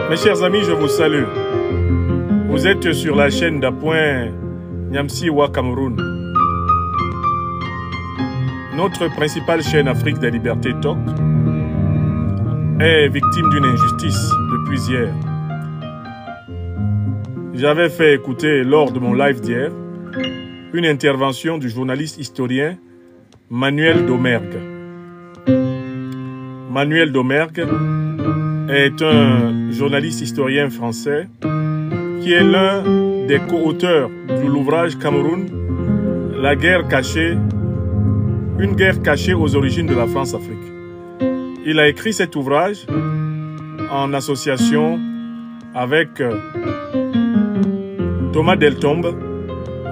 Mes chers amis, je vous salue. Vous êtes sur la chaîne d'Appoint Nyamsiwa Cameroun. Notre principale chaîne Afrique des Libertés Talk est victime d'une injustice depuis hier. J'avais fait écouter lors de mon live d'hier une intervention du journaliste historien Manuel Domergue. Manuel Domergue est un journaliste historien français qui est l'un des co-auteurs de l'ouvrage Cameroun, la guerre cachée, une guerre cachée aux origines de la France-Afrique. Il a écrit cet ouvrage en association avec Thomas Deltombe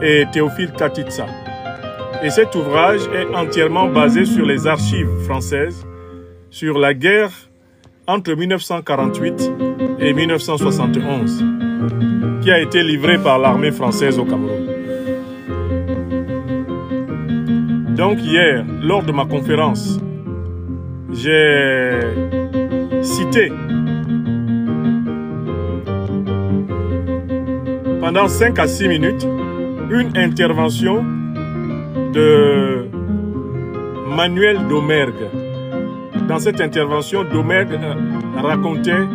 et Théophile Katitsa. Et cet ouvrage est entièrement basé sur les archives françaises, sur la guerre entre 1948 et 1971, qui a été livrée par l'armée française au Cameroun. Donc hier, lors de ma conférence, j'ai cité pendant 5 à 6 minutes une intervention de Manuel Domergue. Dans cette intervention, Domergue racontait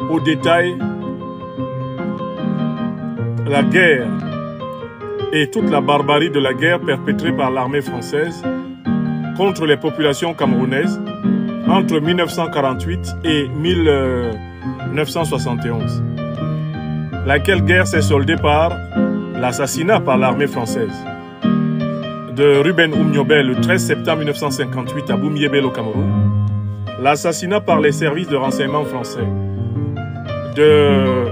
au détail la guerre et toute la barbarie de la guerre perpétrée par l'armée française contre les populations camerounaises entre 1948 et 1971. Laquelle guerre s'est soldée par l'assassinat par l'armée française de Ruben Oumniobé le 13 septembre 1958 à Boumiébel au Cameroun, l'assassinat par les services de renseignement français de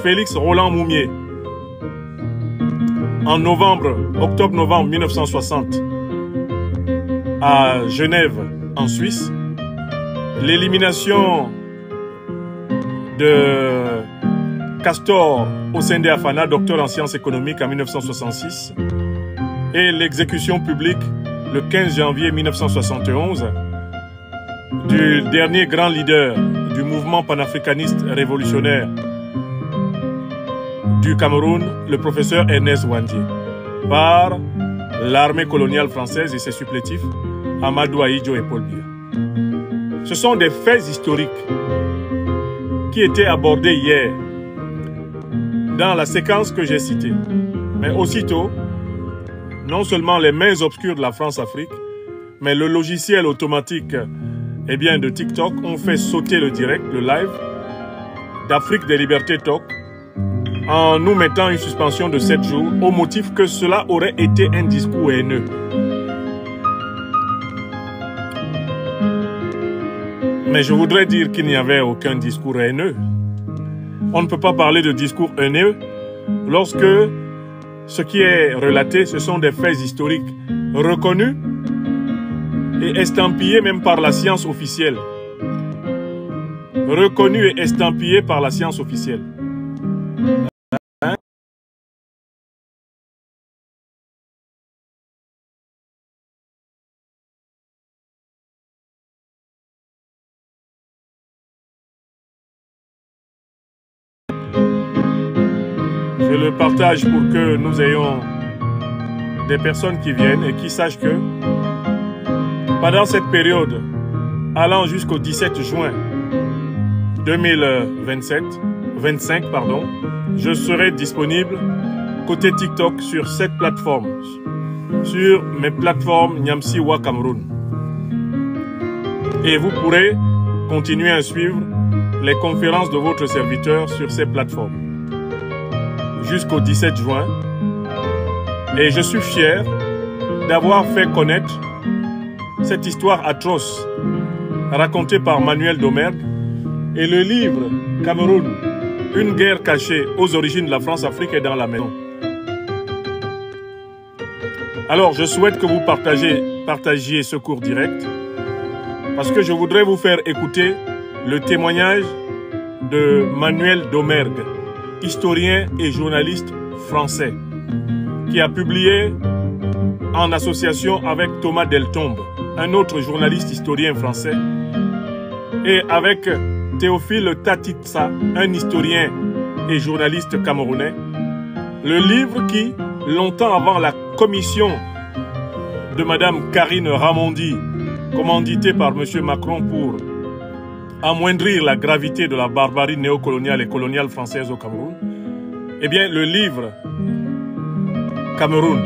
Félix Roland Moumié en octobre-novembre 1960 à Genève en Suisse, l'élimination de Castor Ossendé Afana, docteur en sciences économiques en 1966, et l'exécution publique le 15 janvier 1971 du dernier grand leader du mouvement panafricaniste révolutionnaire du Cameroun, le professeur Ernest Ouandié, par l'armée coloniale française et ses supplétifs Amadou Ahidjo et Paul Biya. Ce sont des faits historiques qui étaient abordés hier dans la séquence que j'ai citée. Mais aussitôt, non seulement les mains obscures de la France-Afrique, mais le logiciel automatique de TikTok ont fait sauter le direct, le live d'Afrique des Libertés Talk en nous mettant une suspension de 7 jours au motif que cela aurait été un discours haineux. Mais je voudrais dire qu'il n'y avait aucun discours haineux. On ne peut pas parler de discours haineux lorsque ce qui est relaté, ce sont des faits historiques reconnus et estampillés même par la science officielle. Reconnus et estampillés par la science officielle. Je le partage pour que nous ayons des personnes qui viennent et qui sachent que pendant cette période, allant jusqu'au 17 juin 2025, je serai disponible côté TikTok sur cette plateforme, sur mes plateformes Nyamsiwa Cameroun. Et vous pourrez continuer à suivre les conférences de votre serviteur sur ces plateformes jusqu'au 17 juin. Et je suis fier d'avoir fait connaître cette histoire atroce racontée par Manuel Domergue et le livre Cameroun, une guerre cachée aux origines de la France-Afrique est dans la maison. Alors je souhaite que vous partagiez ce cours direct parce que je voudrais vous faire écouter le témoignage de Manuel Domergue, historien et journaliste français, qui a publié en association avec Thomas Deltombe, un autre journaliste historien français, et avec Théophile Tatitsa, un historien et journaliste camerounais. Le livre qui, longtemps avant la commission de Madame Karine Ramondi, commanditée par M. Macron pour amoindrir la gravité de la barbarie néocoloniale et coloniale française au Cameroun, eh bien, le livre Cameroun,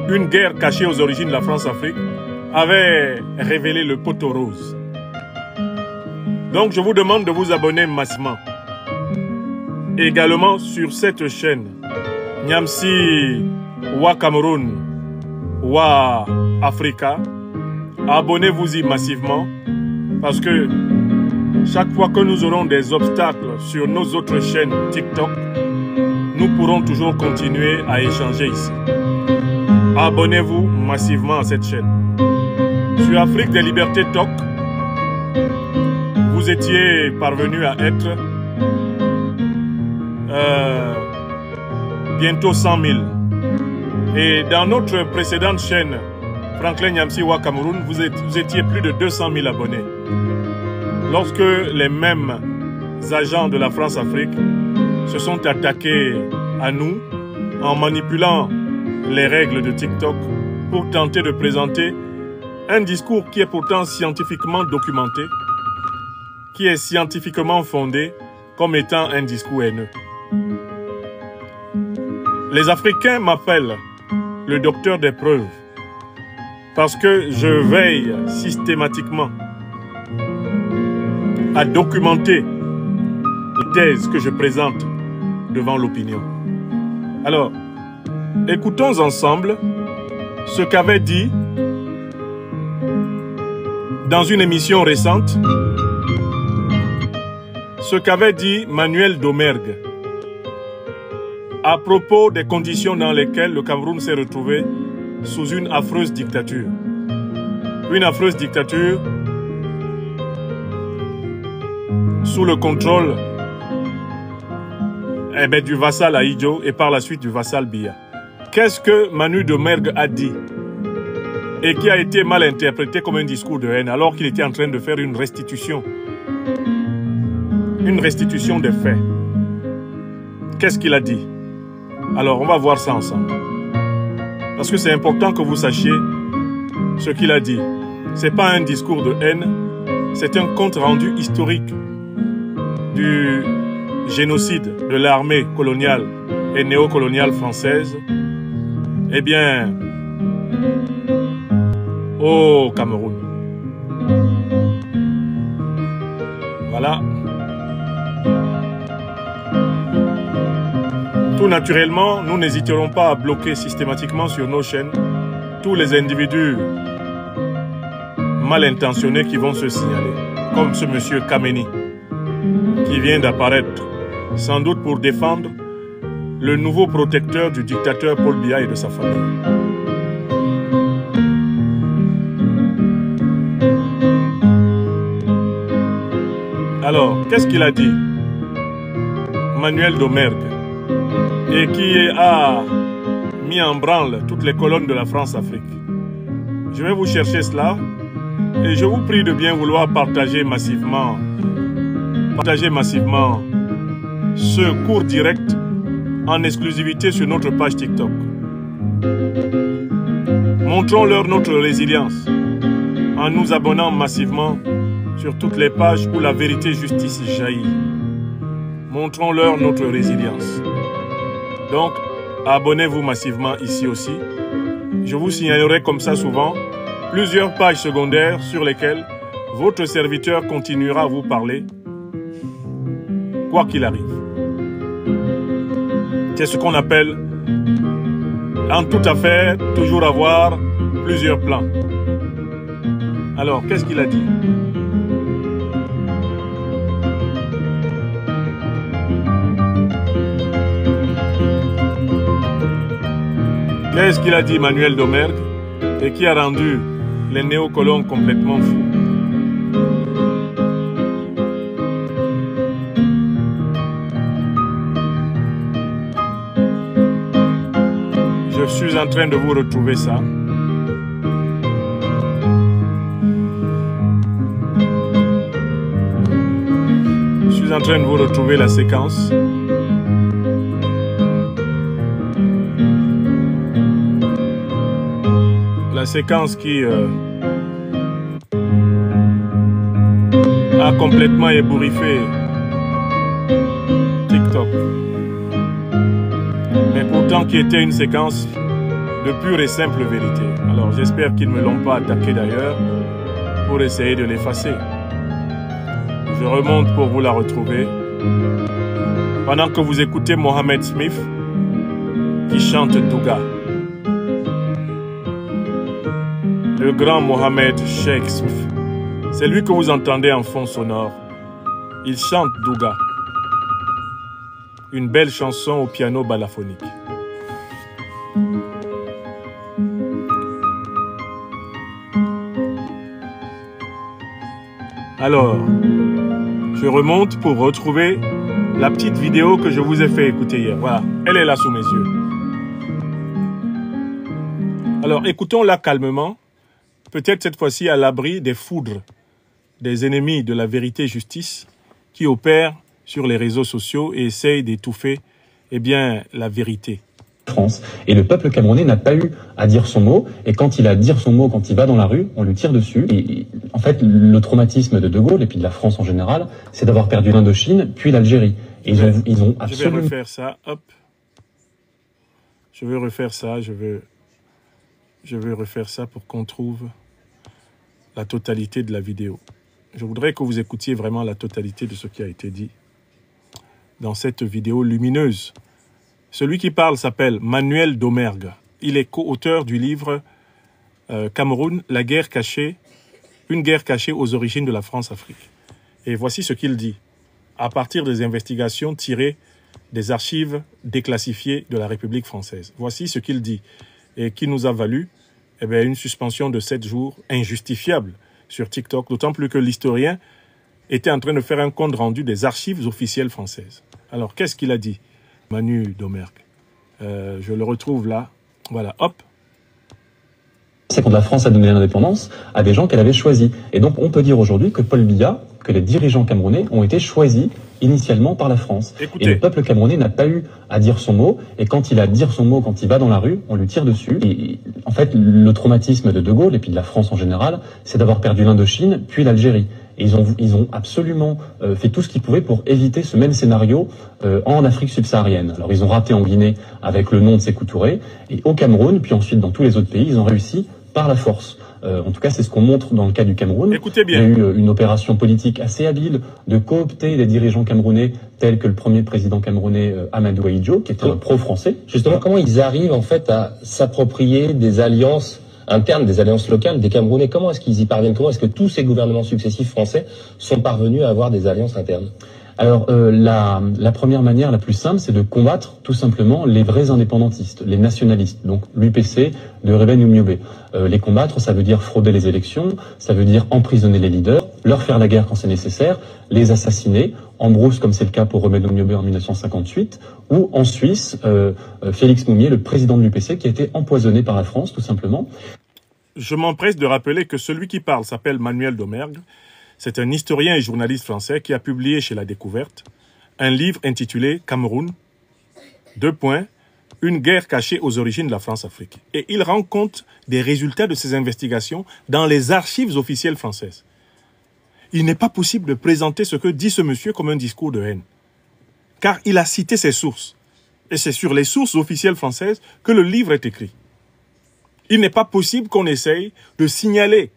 une guerre cachée aux origines de la France-Afrique, avait révélé le poteau rose. Donc, je vous demande de vous abonner massivement. Également sur cette chaîne, Niamsi Wa Cameroun, Wa Africa. Abonnez-vous-y massivement parce que chaque fois que nous aurons des obstacles sur nos autres chaînes TikTok, nous pourrons toujours continuer à échanger ici. Abonnez-vous massivement à cette chaîne. Sur Afrique des Libertés Talk, vous étiez parvenu à être bientôt 100 000. Et dans notre précédente chaîne, Franklin Niamsi Wa Cameroun, vous étiez plus de 200 000 abonnés. Lorsque les mêmes agents de la France-Afrique se sont attaqués à nous en manipulant les règles de TikTok pour tenter de présenter un discours qui est pourtant scientifiquement documenté, qui est scientifiquement fondé comme étant un discours haineux. Les Africains m'appellent le docteur des preuves parce que je veille systématiquement à documenter les thèses que je présente devant l'opinion. Alors, écoutons ensemble ce qu'avait dit dans une émission récente, ce qu'avait dit Manuel Domergue à propos des conditions dans lesquelles le Cameroun s'est retrouvé sous une affreuse dictature. Une affreuse dictature sous le contrôle du vassal Ahidjo et par la suite du vassal Biya. Qu'est-ce que Manu Domergue a dit et qui a été mal interprété comme un discours de haine alors qu'il était en train de faire une restitution des faits? Qu'est-ce qu'il a dit? Alors, on va voir ça ensemble. Parce que c'est important que vous sachiez ce qu'il a dit. Ce n'est pas un discours de haine, c'est un compte-rendu historique du génocide de l'armée coloniale et néocoloniale française. Eh bien, au Cameroun. Voilà. Tout naturellement, nous n'hésiterons pas à bloquer systématiquement sur nos chaînes tous les individus mal intentionnés qui vont se signaler, comme ce monsieur Kameni, qui vient d'apparaître, sans doute pour défendre le nouveau protecteur du dictateur Paul Biya et de sa famille. Alors, qu'est-ce qu'il a dit, Manuel Domergue, et qui a mis en branle toutes les colonnes de la France-Afrique? Je vais vous chercher cela et je vous prie de bien vouloir partager massivement ce cours direct en exclusivité sur notre page TikTok. Montrons-leur notre résilience en nous abonnant massivement sur toutes les pages où la vérité justice jaillit. Montrons-leur notre résilience. Donc, abonnez-vous massivement ici aussi. Je vous signalerai comme ça souvent plusieurs pages secondaires sur lesquelles votre serviteur continuera à vous parler, quoi qu'il arrive. C'est ce qu'on appelle, en toute affaire, toujours avoir plusieurs plans. Alors, qu'est-ce qu'il a dit? Qu'est-ce qu'il a dit, Manuel Domergue, et qui a rendu les néocolons complètement fous? Je suis en train de vous retrouver ça. suis en train de vous retrouver la séquence. La séquence qui a complètement ébouriffé TikTok. Mais pourtant qui était une séquence de pure et simple vérité. Alors j'espère qu'ils ne me l'ont pas attaqué d'ailleurs pour essayer de l'effacer. Je remonte pour vous la retrouver. Pendant que vous écoutez Mohamed Smith qui chante Douga. Le grand Mohamed Sheikh Smith. C'est lui que vous entendez en fond sonore. Il chante Douga. Une belle chanson au piano balaphonique. Alors, je remonte pour retrouver la petite vidéo que je vous ai fait écouter hier. Voilà, elle est là sous mes yeux. Alors, écoutons-la calmement. Peut-être cette fois-ci à l'abri des foudres des ennemis de la vérité-justice qui opèrent sur les réseaux sociaux et essayent d'étouffer la vérité. France. Et le peuple camerounais n'a pas eu à dire son mot. Et quand il a à dire son mot, quand il va dans la rue, on lui tire dessus. Et en fait, le traumatisme de De Gaulle et puis de la France en général, c'est d'avoir perdu l'Indochine, puis l'Algérie. Et ils ont absolument... Je vais refaire ça, hop. Je vais refaire ça, je vais refaire ça pour qu'on trouve la totalité de la vidéo. Je voudrais que vous écoutiez vraiment la totalité de ce qui a été dit dans cette vidéo lumineuse. Celui qui parle s'appelle Manuel Domergue. Il est co-auteur du livre Cameroun, la guerre cachée, une guerre cachée aux origines de la France-Afrique. Et voici ce qu'il dit, à partir des investigations tirées des archives déclassifiées de la République française. Voici ce qu'il dit, et qui nous a valu une suspension de 7 jours injustifiable sur TikTok, d'autant plus que l'historien était en train de faire un compte rendu des archives officielles françaises. Alors, qu'est-ce qu'il a dit, Manu Domergue? Je le retrouve là. Voilà, hop. C'est quand la France a donné l'indépendance à des gens qu'elle avait choisis. Et donc, on peut dire aujourd'hui que Paul Biya, que les dirigeants camerounais ont été choisis initialement par la France. Écoutez. Et le peuple camerounais n'a pas eu à dire son mot. Et quand il a à dire son mot, quand il va dans la rue, on lui tire dessus. Et en fait, le traumatisme de De Gaulle et puis de la France en général, c'est d'avoir perdu l'Indochine, puis l'Algérie. Et ils ont absolument fait tout ce qu'ils pouvaient pour éviter ce même scénario en Afrique subsaharienne. Alors, ils ont raté en Guinée avec le nom de Sékou Touré. Et au Cameroun, puis ensuite dans tous les autres pays, ils ont réussi par la force. En tout cas, c'est ce qu'on montre dans le cas du Cameroun. Écoutez bien. Il y a eu une opération politique assez habile de coopter des dirigeants camerounais tels que le premier président camerounais Amadou Ahidjo, qui était un pro-français. Justement, comment ils arrivent en fait à s'approprier des alliances internes, des alliances locales des Camerounais? Comment est-ce qu'ils y parviennent? Comment est-ce que tous ces gouvernements successifs français sont parvenus à avoir des alliances internes? Alors, la première manière, la plus simple, c'est de combattre tout simplement les vrais indépendantistes, les nationalistes, donc l'UPC de Rebane Oumiobe. Les combattre, ça veut dire frauder les élections, ça veut dire emprisonner les leaders, leur faire la guerre quand c'est nécessaire, les assassiner, en brousse comme c'est le cas pour Rebane Oumiobe en 1958, ou en Suisse, Félix Moumié, le président de l'UPC, qui a été empoisonné par la France, tout simplement. Je m'empresse de rappeler que celui qui parle s'appelle Manuel Domergue. C'est un historien et journaliste français qui a publié chez La Découverte un livre intitulé Cameroun, une guerre cachée aux origines de la France-Afrique. Et il rend compte des résultats de ces investigations dans les archives officielles françaises. Il n'est pas possible de présenter ce que dit ce monsieur comme un discours de haine. Car il a cité ses sources. Et c'est sur les sources officielles françaises que le livre est écrit. Il n'est pas possible qu'on essaye de signaler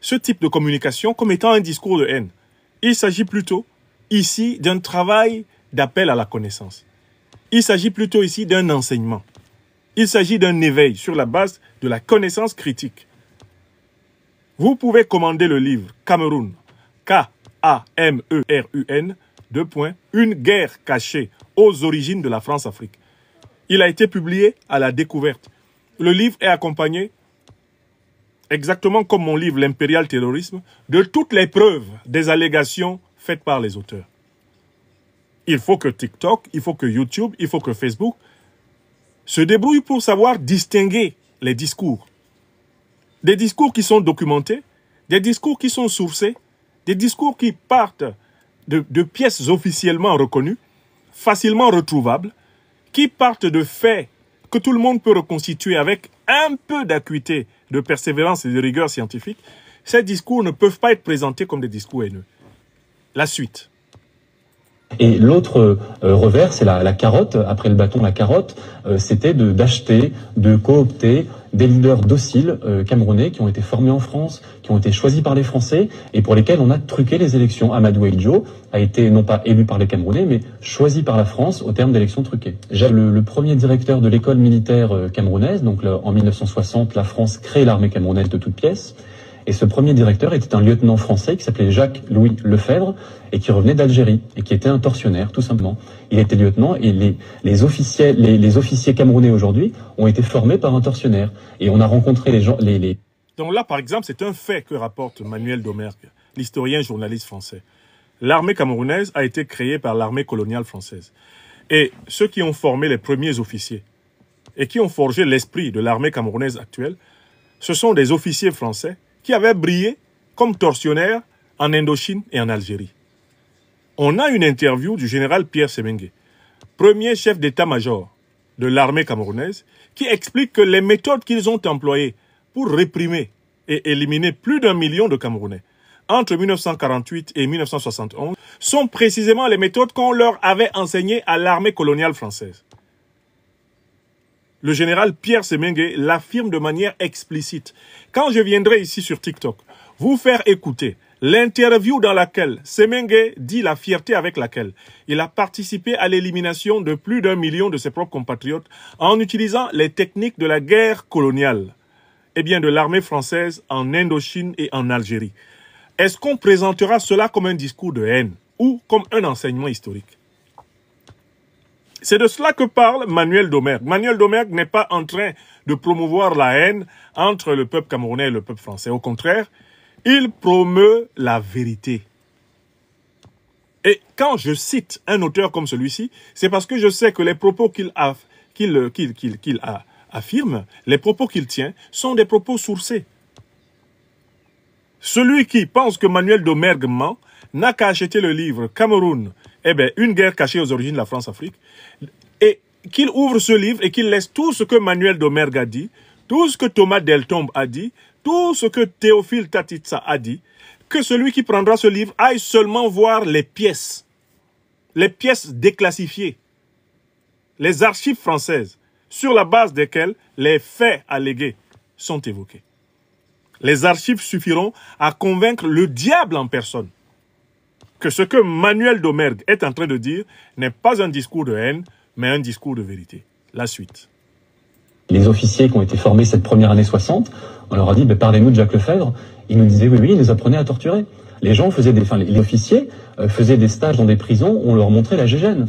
ce type de communication comme étant un discours de haine. Il s'agit plutôt ici d'un travail d'appel à la connaissance. Il s'agit plutôt ici d'un enseignement. Il s'agit d'un éveil sur la base de la connaissance critique. Vous pouvez commander le livre Cameroun, K-A-M-E-R-U-N, une guerre cachée aux origines de la France-Afrique. Il a été publié à La Découverte. Le livre est accompagné, exactement comme mon livre L'impérial terrorisme, de toutes les preuves des allégations faites par les auteurs. Il faut que TikTok, il faut que YouTube, il faut que Facebook se débrouillent pour savoir distinguer les discours. Des discours qui sont documentés, des discours qui sont sourcés, des discours qui partent de pièces officiellement reconnues, facilement retrouvables, qui partent de faits que tout le monde peut reconstituer avec un peu d'acuité, de persévérance et de rigueur scientifique, ces discours ne peuvent pas être présentés comme des discours haineux. La suite. Et l'autre revers, c'est la carotte. Après le bâton, la carotte, c'était d'acheter, de coopter des leaders dociles camerounais qui ont été formés en France, qui ont été choisis par les Français et pour lesquels on a truqué les élections. Amadou Ahidjo a été non pas élu par les Camerounais, mais choisi par la France au terme d'élections truquées. Le premier directeur de l'école militaire camerounaise, donc en 1960, la France crée l'armée camerounaise de toutes pièces. Et ce premier directeur était un lieutenant français qui s'appelait Jacques-Louis Lefebvre et qui revenait d'Algérie et qui était un tortionnaire, tout simplement. Il était lieutenant et les officiers camerounais aujourd'hui ont été formés par un tortionnaire. Et on a rencontré les gens... Donc là, par exemple, c'est un fait que rapporte Manuel Domergue, l'historien journaliste français. L'armée camerounaise a été créée par l'armée coloniale française. Et ceux qui ont formé les premiers officiers et qui ont forgé l'esprit de l'armée camerounaise actuelle, ce sont des officiers français qui avaient brillé comme tortionnaires en Indochine et en Algérie. On a une interview du général Pierre Semengue, premier chef d'état-major de l'armée camerounaise, qui explique que les méthodes qu'ils ont employées pour réprimer et éliminer plus d'1 million de Camerounais entre 1948 et 1971 sont précisément les méthodes qu'on leur avait enseignées à l'armée coloniale française. Le général Pierre Semengue l'affirme de manière explicite. Quand je viendrai ici sur TikTok, vous faire écouter l'interview dans laquelle Semengue dit la fierté avec laquelle il a participé à l'élimination de plus d'1 million de ses propres compatriotes en utilisant les techniques de la guerre coloniale, et bien de l'armée française en Indochine et en Algérie. Est-ce qu'on présentera cela comme un discours de haine ou comme un enseignement historique? C'est de cela que parle Manuel Domergue. Manuel Domergue n'est pas en train de promouvoir la haine entre le peuple camerounais et le peuple français. Au contraire, il promeut la vérité. Et quand je cite un auteur comme celui-ci, c'est parce que je sais que les propos qu'il affirme, les propos qu'il tient, sont des propos sourcés. Celui qui pense que Manuel Domergue ment n'a qu'à acheter le livre Cameroun, une guerre cachée aux origines de la France-Afrique, et qu'il ouvre ce livre et qu'il laisse tout ce que Manuel Domergue a dit, tout ce que Thomas Deltombe a dit, tout ce que Théophile Tatitsa a dit, que celui qui prendra ce livre aille seulement voir les pièces déclassifiées, les archives françaises, sur la base desquelles les faits allégués sont évoqués. Les archives suffiront à convaincre le diable en personne que ce que Manuel Domergue est en train de dire n'est pas un discours de haine, mais un discours de vérité. La suite. Les officiers qui ont été formés cette première année 60, on leur a dit parlez-nous de Jacques Lefebvre. Ils nous disaient oui, ils nous apprenaient à torturer. Les gens faisaient les officiers faisaient des stages dans des prisons, on leur montrait la gégène.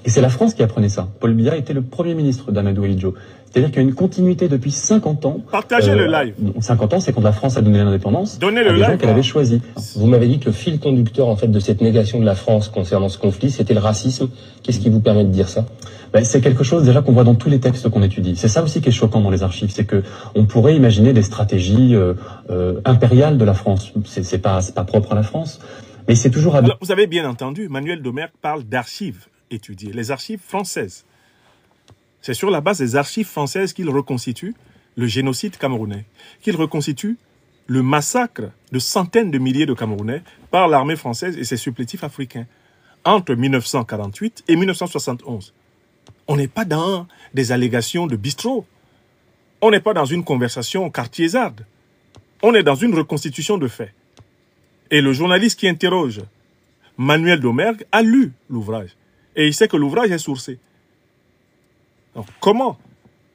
Et c'est la France qui apprenait ça. Paul Biya était le premier ministre d'Amadou Ahidjo. C'est-à-dire qu'il y a une continuité depuis 50 ans. Partagez le live. 50 ans, c'est quand la France a donné l'indépendance. Donnez le des gens live. qu'elle avait choisis. Vous m'avez dit que le fil conducteur en fait de cette négation de la France concernant ce conflit, c'était le racisme. Qu'est-ce qui vous permet de dire ça? C'est quelque chose déjà qu'on voit dans tous les textes qu'on étudie. C'est ça aussi qui est choquant dans les archives, c'est que on pourrait imaginer des stratégies impériales de la France. C'est pas propre à la France, mais c'est toujours. Alors, vous avez bien entendu, Manuel Domergue parle d'archives étudiées, les archives françaises. C'est sur la base des archives françaises qu'il reconstitue le génocide camerounais, qu'il reconstitue le massacre de centaines de milliers de Camerounais par l'armée française et ses supplétifs africains entre 1948 et 1971. On n'est pas dans des allégations de bistrot. On n'est pas dans une conversation quartiésarde. On est dans une reconstitution de faits. Et le journaliste qui interroge Manuel Domergue a lu l'ouvrage. Et il sait que l'ouvrage est sourcé. Donc, comment,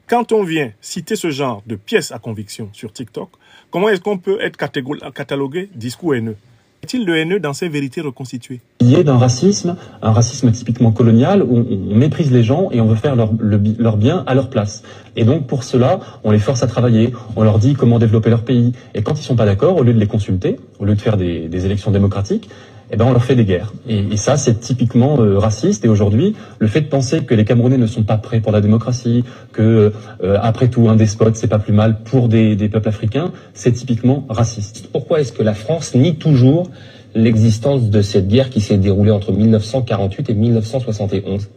quand on vient citer ce genre de pièces à conviction sur TikTok, comment est-ce qu'on peut être catalogué discours haineux? Est-il de haineux dans ces vérités reconstituées? Il y a un racisme typiquement colonial, où on méprise les gens et on veut faire leur bien à leur place. Et donc pour cela, on les force à travailler, on leur dit comment développer leur pays. Et quand ils sont pas d'accord, au lieu de les consulter, au lieu de faire des élections démocratiques, on leur fait des guerres. Et ça, c'est typiquement raciste. Et aujourd'hui, le fait de penser que les Camerounais ne sont pas prêts pour la démocratie, que après tout, un despote, c'est pas plus mal pour des peuples africains, c'est typiquement raciste. Pourquoi est-ce que la France nie toujours l'existence de cette guerre qui s'est déroulée entre 1948 et 1971?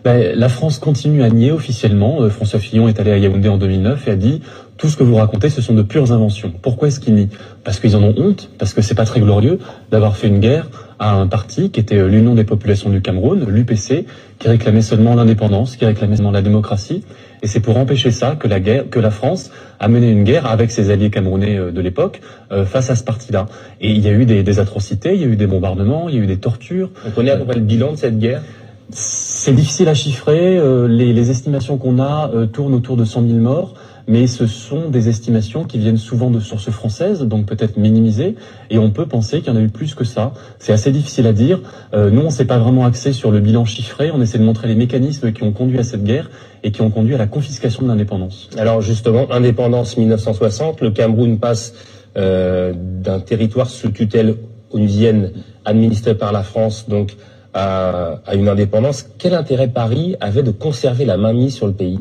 La France continue à nier officiellement. François Fillon est allé à Yaoundé en 2009 et a dit « Tout ce que vous racontez, ce sont de pures inventions ». Pourquoi est-ce qu'ils nient? Parce qu'ils en ont honte, parce que c'est pas très glorieux d'avoir fait une guerre à un parti qui était l'Union des populations du Cameroun, l'UPC, qui réclamait seulement l'indépendance, qui réclamait seulement la démocratie. Et c'est pour empêcher ça que la France a mené une guerre avec ses alliés camerounais de l'époque face à ce parti-là. Et il y a eu des atrocités, il y a eu des bombardements, il y a eu des tortures. On connaît à peu près le bilan de cette guerre? C'est difficile à chiffrer. Les estimations qu'on a tournent autour de 100 000 morts. Mais ce sont des estimations qui viennent souvent de sources françaises, donc peut-être minimisées, et on peut penser qu'il y en a eu plus que ça. C'est assez difficile à dire. Nous, on s'est pas vraiment axé sur le bilan chiffré, on essaie de montrer les mécanismes qui ont conduit à cette guerre et qui ont conduit à la confiscation de l'indépendance. Alors justement, indépendance 1960, le Cameroun passe d'un territoire sous tutelle onusienne administré par la France, donc à une indépendance. Quel intérêt Paris avait de conserver la mainmise sur le pays?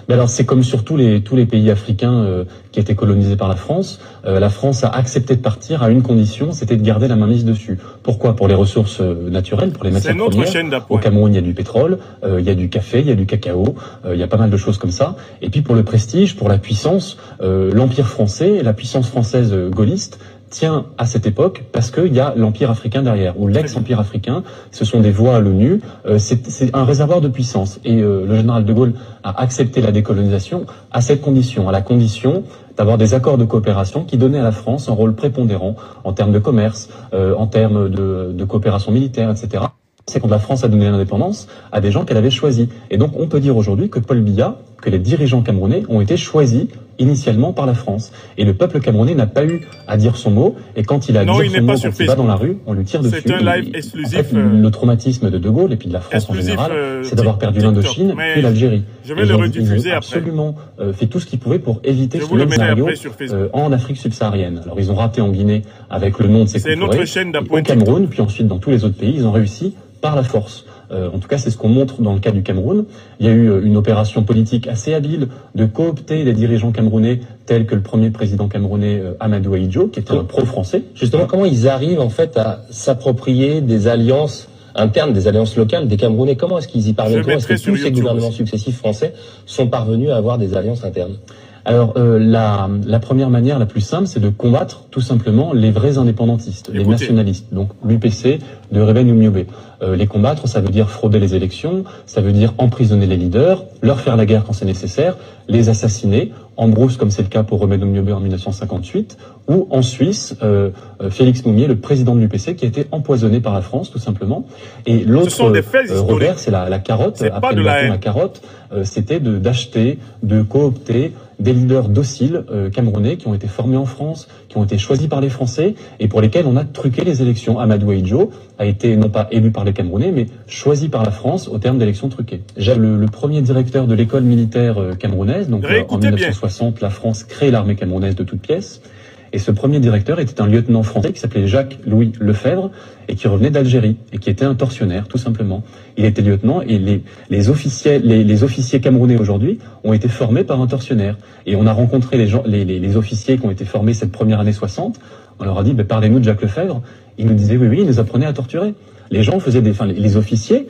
Alors c'est comme sur tous les pays africains qui étaient colonisés par la France. La France a accepté de partir à une condition, c'était de garder la mainmise dessus. Pourquoi? Pour les ressources naturelles, pour les matières premières. Au Cameroun, il y a du pétrole, il y a du café, il y a du cacao, il y a pas mal de choses comme ça. Et puis pour le prestige, pour la puissance, l'Empire français, la puissance française gaulliste tient à cette époque parce qu'il y a l'Empire africain derrière, ou l'ex-Empire africain, ce sont des voix à l'ONU, c'est un réservoir de puissance. Et le général de Gaulle a accepté la décolonisation à cette condition, à la condition d'avoir des accords de coopération qui donnaient à la France un rôle prépondérant en termes de commerce, en termes de coopération militaire, etc. C'est quand la France a donné l'indépendance à des gens qu'elle avait choisis. Et donc on peut dire aujourd'hui que Paul Biya, que les dirigeants camerounais ont été choisis initialement par la France. Et le peuple camerounais n'a pas eu à dire son mot. Et quand il a dit son mot, quand il va dans la rue, on lui tire dessus. C'est un live exclusif. En fait, le traumatisme de Gaulle et puis de la France en général, c'est d'avoir perdu l'Indochine puis l'Algérie. Je vais le rediffuser après. Ils ont absolument fait tout ce qu'ils pouvaient pour éviter ce même scénario en Afrique subsaharienne. Alors ils ont raté en Guinée avec le nom de Sékou Touré. Au Cameroun, puis ensuite dans tous les autres pays, ils ont réussi par la force. En tout cas, c'est ce qu'on montre dans le cas du Cameroun. Il y a eu une opération politique assez habile de coopter les dirigeants camerounais tels que le premier président camerounais Amadou Ahidjo, qui était un pro-français. Justement, comment ils arrivent en fait à s'approprier des alliances internes, des alliances locales des Camerounais? Comment est-ce qu'ils y parviennent? Comment est-ce que tous ces gouvernements successifs français sont parvenus à avoir des alliances internes? Alors, la première manière, la plus simple, c'est de combattre tout simplement les vrais indépendantistes, les nationalistes, donc l'UPC de Réven Oumiobe. Les combattre, ça veut dire frauder les élections, ça veut dire emprisonner les leaders, leur faire la guerre quand c'est nécessaire, les assassiner, en brousse comme c'est le cas pour Réven Oumiobe en 1958, ou en Suisse, Félix Moumié, le président de l'UPC, qui a été empoisonné par la France, tout simplement. Et l'autre revers, c'est la carotte, après le bâton, la carotte, c'était d'acheter, de coopter des leaders dociles camerounais qui ont été formés en France, qui ont été choisis par les Français et pour lesquels on a truqué les élections. Amadou Ahidjo a été non pas élu par les Camerounais, mais choisi par la France au terme d'élections truquées. Le premier directeur de l'école militaire camerounaise, donc en 1960, la France crée l'armée camerounaise de toutes pièces. Et ce premier directeur était un lieutenant français qui s'appelait Jacques-Louis Lefebvre et qui revenait d'Algérie et qui était un tortionnaire, tout simplement. Il était lieutenant et les officiers camerounais aujourd'hui ont été formés par un tortionnaire. Et on a rencontré les officiers qui ont été formés cette première année 60. On leur a dit, parlez-nous de Jacques Lefebvre. Ils nous disaient, oui, il nous apprenait à torturer. Les gens faisaient les officiers.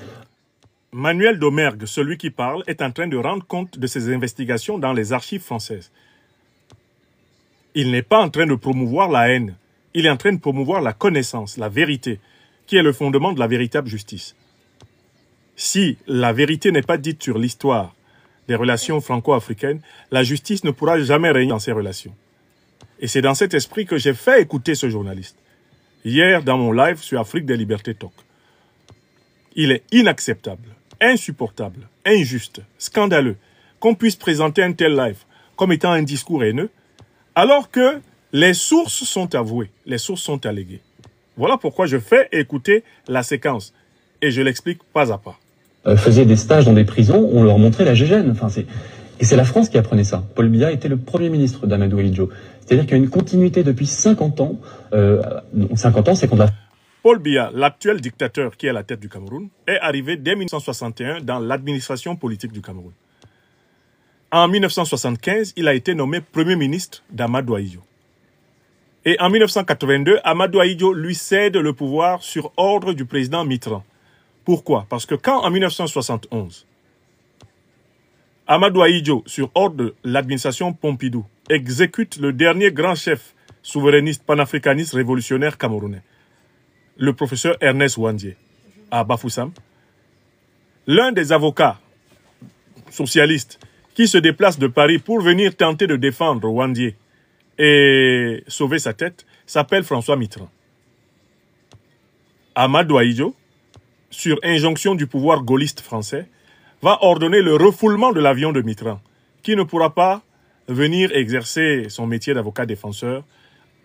Manuel Domergue, celui qui parle, est en train de rendre compte de ses investigations dans les archives françaises. Il n'est pas en train de promouvoir la haine. Il est en train de promouvoir la connaissance, la vérité, qui est le fondement de la véritable justice. Si la vérité n'est pas dite sur l'histoire des relations franco-africaines, la justice ne pourra jamais régner dans ces relations. Et c'est dans cet esprit que j'ai fait écouter ce journaliste. Hier, dans mon live sur Afrique des Libertés Talk. Il est inacceptable, insupportable, injuste, scandaleux qu'on puisse présenter un tel live comme étant un discours haineux, alors que les sources sont avouées, les sources sont alléguées. Voilà pourquoi je fais écouter la séquence. Et je l'explique pas à pas. Faisaient des stages dans des prisons, on leur montrait la gégène. Et c'est la France qui apprenait ça. Paul Biya était le premier ministre d'Amadou Ahidjo. C'est-à-dire qu'il y a une continuité depuis 50 ans. 50 ans, c'est qu'on a... Paul Biya, l'actuel dictateur qui est à la tête du Cameroun, est arrivé dès 1961 dans l'administration politique du Cameroun. En 1975, il a été nommé Premier ministre d'Amadou Ahidjo. Et en 1982, Amadou Ahidjo lui cède le pouvoir sur ordre du président Mitterrand. Pourquoi? Parce que quand, en 1971, Amadou Ahidjo, sur ordre de l'administration Pompidou, exécute le dernier grand chef souverainiste, panafricaniste, révolutionnaire camerounais, le professeur Ernest Ouandié, à Bafoussam, l'un des avocats socialistes qui se déplace de Paris pour venir tenter de défendre Ouandié et sauver sa tête, s'appelle François Mitterrand. Amadou Ahidjo, sur injonction du pouvoir gaulliste français, va ordonner le refoulement de l'avion de Mitterrand, qui ne pourra pas venir exercer son métier d'avocat défenseur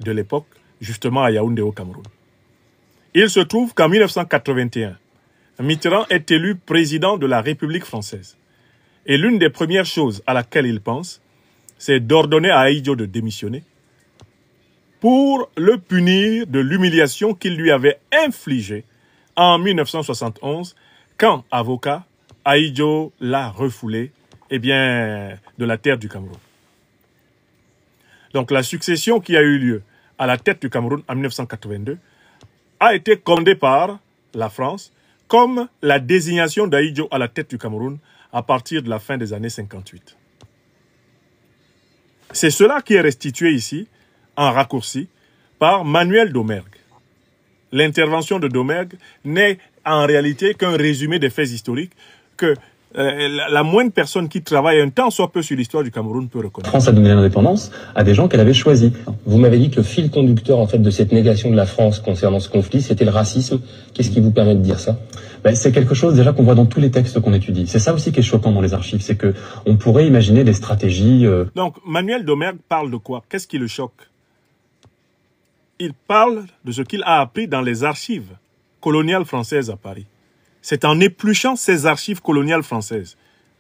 de l'époque, justement à Yaoundé au Cameroun. Il se trouve qu'en 1981, Mitterrand est élu président de la République française. Et l'une des premières choses à laquelle il pense, c'est d'ordonner à Ahidjo de démissionner pour le punir de l'humiliation qu'il lui avait infligée en 1971, quand, avocat, Ahidjo l'a refoulé de la terre du Cameroun. Donc la succession qui a eu lieu à la tête du Cameroun en 1982 a été condamnée par la France comme la désignation d'Ahidjo à la tête du Cameroun à partir de la fin des années 58. C'est cela qui est restitué ici, en raccourci, par Manuel Domergue. L'intervention de Domergue n'est en réalité qu'un résumé des faits historiques que la moindre personne qui travaille un tant soit peu sur l'histoire du Cameroun peut reconnaître. La France a donné l'indépendance à des gens qu'elle avait choisis. Vous m'avez dit que le fil conducteur en fait de cette négation de la France concernant ce conflit, c'était le racisme. Qu'est-ce qui vous permet de dire ça? C'est quelque chose déjà qu'on voit dans tous les textes qu'on étudie. C'est ça aussi qui est choquant dans les archives, c'est que on pourrait imaginer des stratégies. Donc Manuel Domergue parle de quoi? Qu'est-ce qui le choque? Il parle de ce qu'il a appris dans les archives coloniales françaises à Paris. C'est en épluchant ces archives coloniales françaises,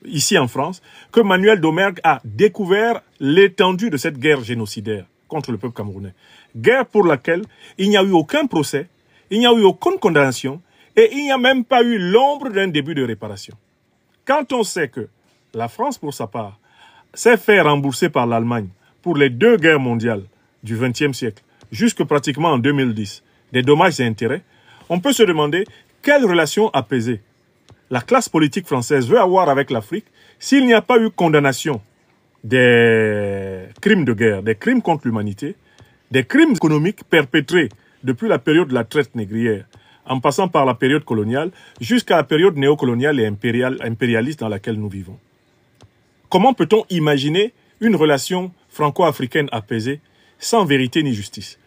ici en France, que Manuel Domergue a découvert l'étendue de cette guerre génocidaire contre le peuple camerounais. Guerre pour laquelle il n'y a eu aucun procès, il n'y a eu aucune condamnation et il n'y a même pas eu l'ombre d'un début de réparation. Quand on sait que la France, pour sa part, s'est fait rembourser par l'Allemagne pour les 2 guerres mondiales du XXe siècle, jusque pratiquement en 2010, des dommages et intérêts, on peut se demander quelle relation apaisée la classe politique française veut avoir avec l'Afrique s'il n'y a pas eu condamnation des crimes de guerre, des crimes contre l'humanité, des crimes économiques perpétrés depuis la période de la traite négrière, en passant par la période coloniale jusqu'à la période néocoloniale et impérialiste dans laquelle nous vivons. Comment peut-on imaginer une relation franco-africaine apaisée sans vérité ni justice?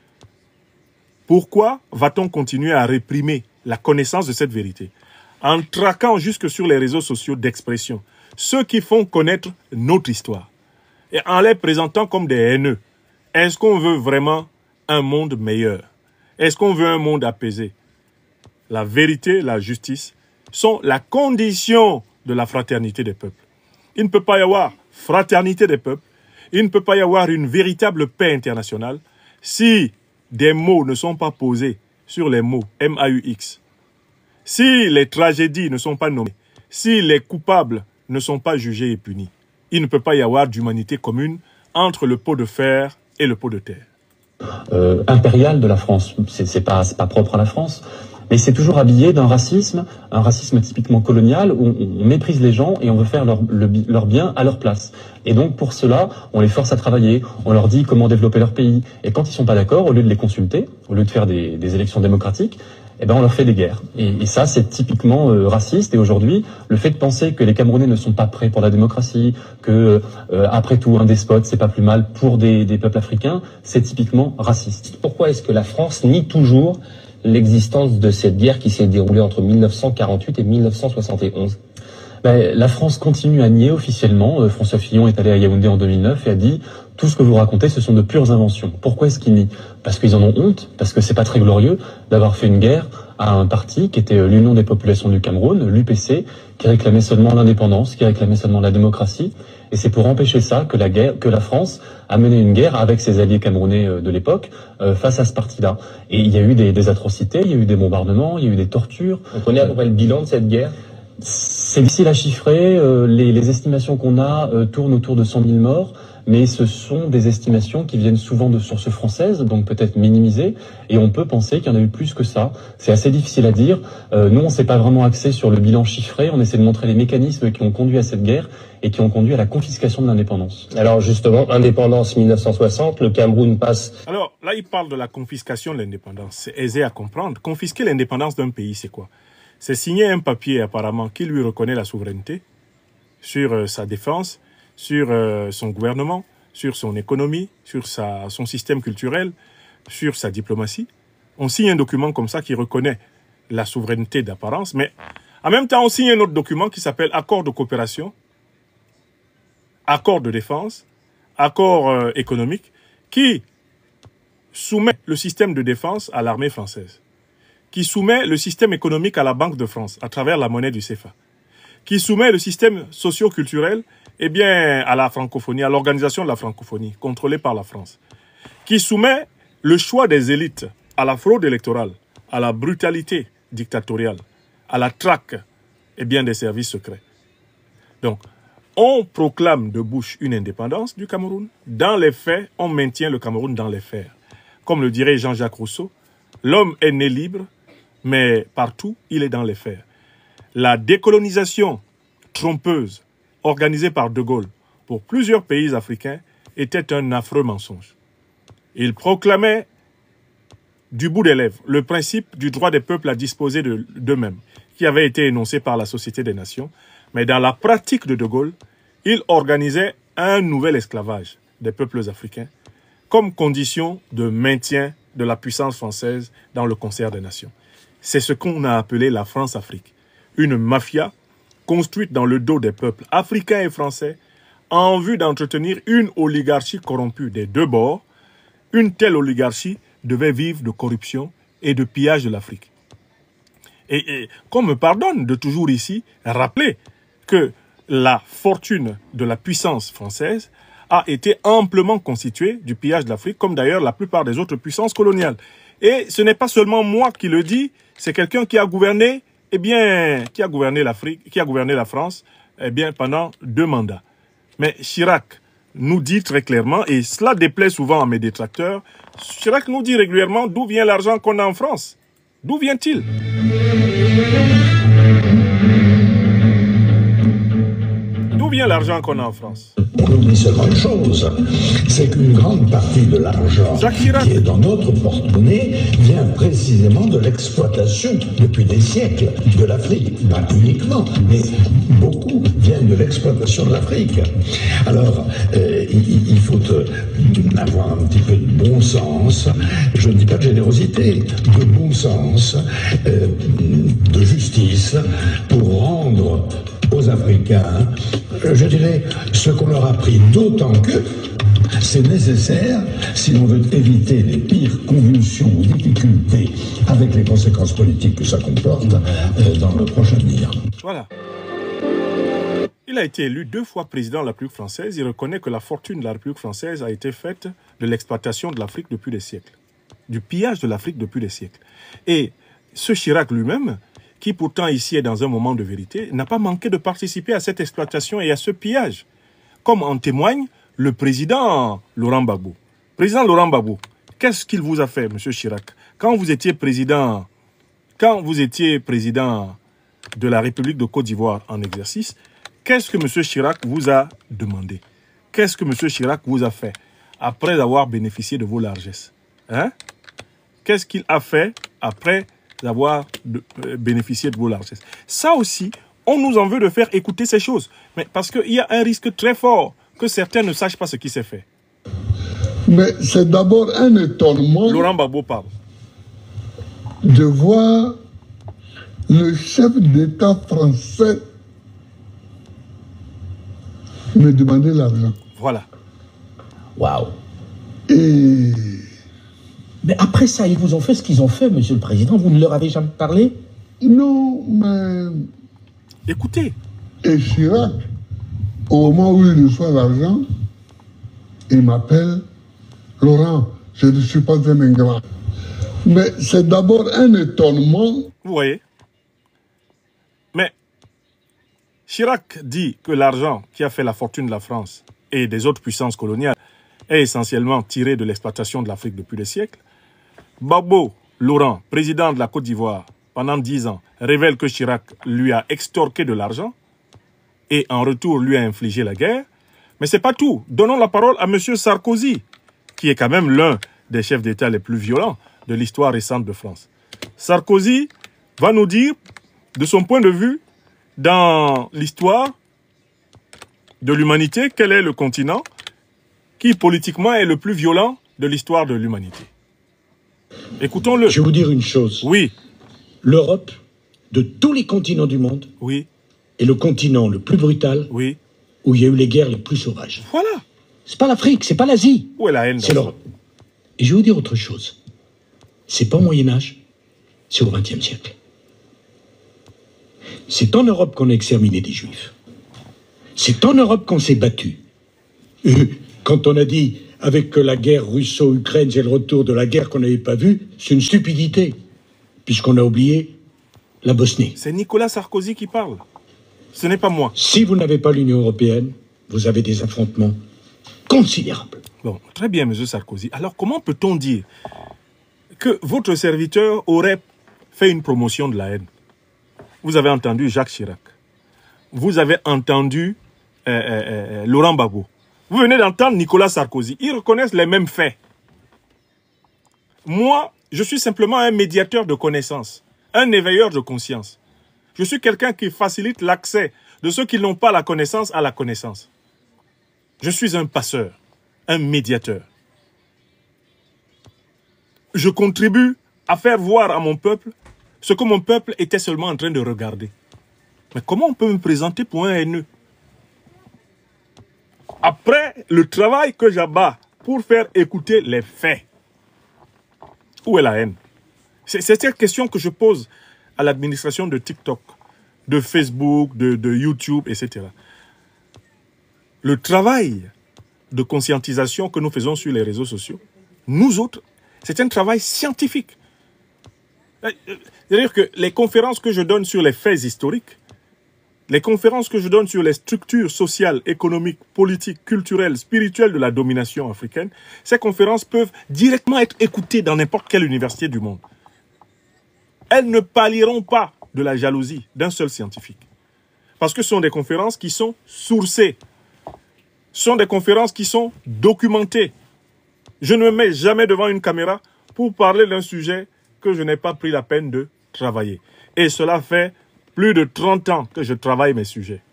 Pourquoi va-t-on continuer à réprimer la connaissance de cette vérité en traquant jusque sur les réseaux sociaux d'expression ceux qui font connaître notre histoire et en les présentant comme des haineux? Est-ce qu'on veut vraiment un monde meilleur? Est-ce qu'on veut un monde apaisé? La vérité, la justice sont la condition de la fraternité des peuples. Il ne peut pas y avoir fraternité des peuples, il ne peut pas y avoir une véritable paix internationale si des mots ne sont pas posés sur les mots M-A-U-X. Si les tragédies ne sont pas nommées, si les coupables ne sont pas jugés et punis, il ne peut pas y avoir d'humanité commune entre le pot de fer et le pot de terre. Impérial de la France, c'est pas propre à la France, mais c'est toujours habillé d'un racisme, un racisme typiquement colonial où on méprise les gens et on veut faire leur bien à leur place. Et donc pour cela, on les force à travailler, on leur dit comment développer leur pays. Et quand ils sont pas d'accord, au lieu de les consulter, au lieu de faire des élections démocratiques, on leur fait des guerres. Et ça, c'est typiquement raciste. Et aujourd'hui, le fait de penser que les Camerounais ne sont pas prêts pour la démocratie, que après tout, un despote, c'est pas plus mal pour des peuples africains, c'est typiquement raciste. Pourquoi est-ce que la France nie toujours l'existence de cette guerre qui s'est déroulée entre 1948 et 1971? La France continue à nier officiellement. François Fillon est allé à Yaoundé en 2009 et a dit « Tout ce que vous racontez, ce sont de pures inventions ». Pourquoi est-ce qu'ils nient? Parce qu'ils en ont honte, parce que c'est pas très glorieux d'avoir fait une guerre à un parti qui était l'Union des populations du Cameroun, l'UPC, qui réclamait seulement l'indépendance, qui réclamait seulement la démocratie. Et c'est pour empêcher ça que la France a mené une guerre avec ses alliés camerounais de l'époque face à ce parti-là. Et il y a eu des atrocités, il y a eu des bombardements, il y a eu des tortures. On connaît à peu près le bilan de cette guerre? C'est difficile à chiffrer. Les estimations qu'on a tournent autour de 100 000 morts, mais ce sont des estimations qui viennent souvent de sources françaises, donc peut-être minimisées, et on peut penser qu'il y en a eu plus que ça. C'est assez difficile à dire. Nous, on ne s'est pas vraiment axé sur le bilan chiffré, on essaie de montrer les mécanismes qui ont conduit à cette guerre et qui ont conduit à la confiscation de l'indépendance. Alors justement, indépendance 1960, le Cameroun passe... Alors là, il parle de la confiscation de l'indépendance. C'est aisé à comprendre. Confisquer l'indépendance d'un pays, c'est quoi? C'est signer un papier apparemment qui lui reconnaît la souveraineté sur sa défense, sur son gouvernement, sur son économie, sur son système culturel, sur sa diplomatie. On signe un document comme ça qui reconnaît la souveraineté d'apparence, mais en même temps, on signe un autre document qui s'appelle accord de coopération, accord de défense, accord économique, qui soumet le système de défense à l'armée française, qui soumet le système économique à la Banque de France à travers la monnaie du CFA, qui soumet le système socio-culturel à la francophonie, à l'organisation de la francophonie, contrôlée par la France, qui soumet le choix des élites à la fraude électorale, à la brutalité dictatoriale, à la traque des services secrets. Donc, on proclame de bouche une indépendance du Cameroun. Dans les faits, on maintient le Cameroun dans les fers. Comme le dirait Jean-Jacques Rousseau, l'homme est né libre, mais partout, il est dans les fers. La décolonisation trompeuse organisée par De Gaulle pour plusieurs pays africains était un affreux mensonge. Il proclamait du bout des lèvres le principe du droit des peuples à disposer d'eux-mêmes, qui avait été énoncé par la Société des Nations, mais dans la pratique de Gaulle, il organisait un nouvel esclavage des peuples africains comme condition de maintien de la puissance française dans le concert des nations. C'est ce qu'on a appelé la France-Afrique, une mafia construite dans le dos des peuples africains et français en vue d'entretenir une oligarchie corrompue des deux bords. Une telle oligarchie devait vivre de corruption et de pillage de l'Afrique. Et qu'on me pardonne de toujours ici rappeler que la fortune de la puissance française a été amplement constituée du pillage de l'Afrique, comme d'ailleurs la plupart des autres puissances coloniales. Et ce n'est pas seulement moi qui le dis, c'est quelqu'un qui a gouverné, qui a gouverné l'Afrique, qui a gouverné la France, pendant 2 mandats. Mais Chirac nous dit très clairement, et cela déplaît souvent à mes détracteurs, Chirac nous dit régulièrement d'où vient l'argent qu'on a en France. D'où vient-il? D'où vient l'argent qu'on a en France? On oublie seulement une chose, c'est qu'une grande partie de l'argent qui est dans notre porte-monnaie vient précisément de l'exploitation depuis des siècles de l'Afrique. Pas uniquement, mais beaucoup viennent de l'exploitation de l'Afrique. Alors, il faut avoir un petit peu de bon sens, je ne dis pas de générosité, de bon sens, de justice, pour rendre aux Africains, je dirais, ce qu'on leur a pris, d'autant que c'est nécessaire si l'on veut éviter les pires convulsions ou difficultés avec les conséquences politiques que ça comporte dans le prochain avenir. Voilà. Il a été élu 2 fois président de la République française. Il reconnaît que la fortune de la République française a été faite de l'exploitation de l'Afrique depuis des siècles, du pillage de l'Afrique depuis des siècles. Et ce Chirac lui-même, qui pourtant ici est dans un moment de vérité, n'a pas manqué de participer à cette exploitation et à ce pillage, comme en témoigne le président Laurent Gbagbo. Président Laurent Gbagbo, qu'est-ce qu'il vous a fait, M. Chirac, quand vous étiez président de la République de Côte d'Ivoire en exercice? Qu'est-ce que M. Chirac vous a demandé? Qu'est-ce que M. Chirac vous a fait après avoir bénéficié de vos largesses? Qu'est-ce qu'il a fait après d'avoir bénéficié de vos largesses? Ça aussi, on nous en veut de faire écouter ces choses. Mais parce qu'il y a un risque très fort que certains ne sachent pas ce qui s'est fait. Mais c'est d'abord un étonnement Laurent Gbagbo parle. De voir le chef d'État français me demander l'argent. Voilà. Waouh. Et... Mais après ça, ils vous ont fait ce qu'ils ont fait, Monsieur le Président. Vous ne leur avez jamais parlé? Non, mais... Écoutez. Et Chirac, au moment où il reçoit l'argent, il m'appelle, Laurent, je ne suis pas un ingrat. Mais c'est d'abord un étonnement. Vous voyez? Mais Chirac dit que l'argent qui a fait la fortune de la France et des autres puissances coloniales est essentiellement tiré de l'exploitation de l'Afrique depuis des siècles. Gbagbo Laurent, président de la Côte d'Ivoire pendant 10 ans, révèle que Chirac lui a extorqué de l'argent et en retour lui a infligé la guerre. Mais ce n'est pas tout. Donnons la parole à M. Sarkozy, qui est quand même l'un des chefs d'État les plus violents de l'histoire récente de France. Sarkozy va nous dire, de son point de vue, dans l'histoire de l'humanité, quel est le continent qui, politiquement, est le plus violent de l'histoire de l'humanité. Écoutons-le. Je vais vous dire une chose. Oui. L'Europe, de tous les continents du monde, oui, est le continent le plus brutal, oui, où il y a eu les guerres les plus sauvages. Voilà. C'est pas l'Afrique, c'est pas l'Asie. Où est la haine? C'est l'Europe. Et je vais vous dire autre chose. C'est pas au Moyen-Âge, c'est au XXe siècle. C'est en Europe qu'on a exterminé des Juifs. C'est en Europe qu'on s'est battu. Quand on a dit, avec la guerre russo-ukraine, c'est le retour de la guerre qu'on n'avait pas vue, c'est une stupidité, puisqu'on a oublié la Bosnie. C'est Nicolas Sarkozy qui parle. Ce n'est pas moi. Si vous n'avez pas l'Union européenne, vous avez des affrontements considérables. Bon, très bien, M. Sarkozy. Alors, comment peut-on dire que votre serviteur aurait fait une promotion de la haine? Vous avez entendu Jacques Chirac. Vous avez entendu Laurent Gbagbo. Vous venez d'entendre Nicolas Sarkozy. Ils reconnaissent les mêmes faits. Moi, je suis simplement un médiateur de connaissances, un éveilleur de conscience. Je suis quelqu'un qui facilite l'accès de ceux qui n'ont pas la connaissance à la connaissance. Je suis un passeur, un médiateur. Je contribue à faire voir à mon peuple ce que mon peuple était seulement en train de regarder. Mais comment on peut me présenter pour un haineux? Après le travail que j'abats pour faire écouter les faits, où est la haine? C'est cette question que je pose à l'administration de TikTok, de Facebook, de YouTube, etc. Le travail de conscientisation que nous faisons sur les réseaux sociaux, nous autres, c'est un travail scientifique. C'est-à-dire que les conférences que je donne sur les faits historiques, les conférences que je donne sur les structures sociales, économiques, politiques, culturelles, spirituelles de la domination africaine, ces conférences peuvent directement être écoutées dans n'importe quelle université du monde. Elles ne pallieront pas de la jalousie d'un seul scientifique. Parce que ce sont des conférences qui sont sourcées. Ce sont des conférences qui sont documentées. Je ne me mets jamais devant une caméra pour parler d'un sujet que je n'ai pas pris la peine de travailler. Et cela fait plus de 30 ans que je travaille mes sujets.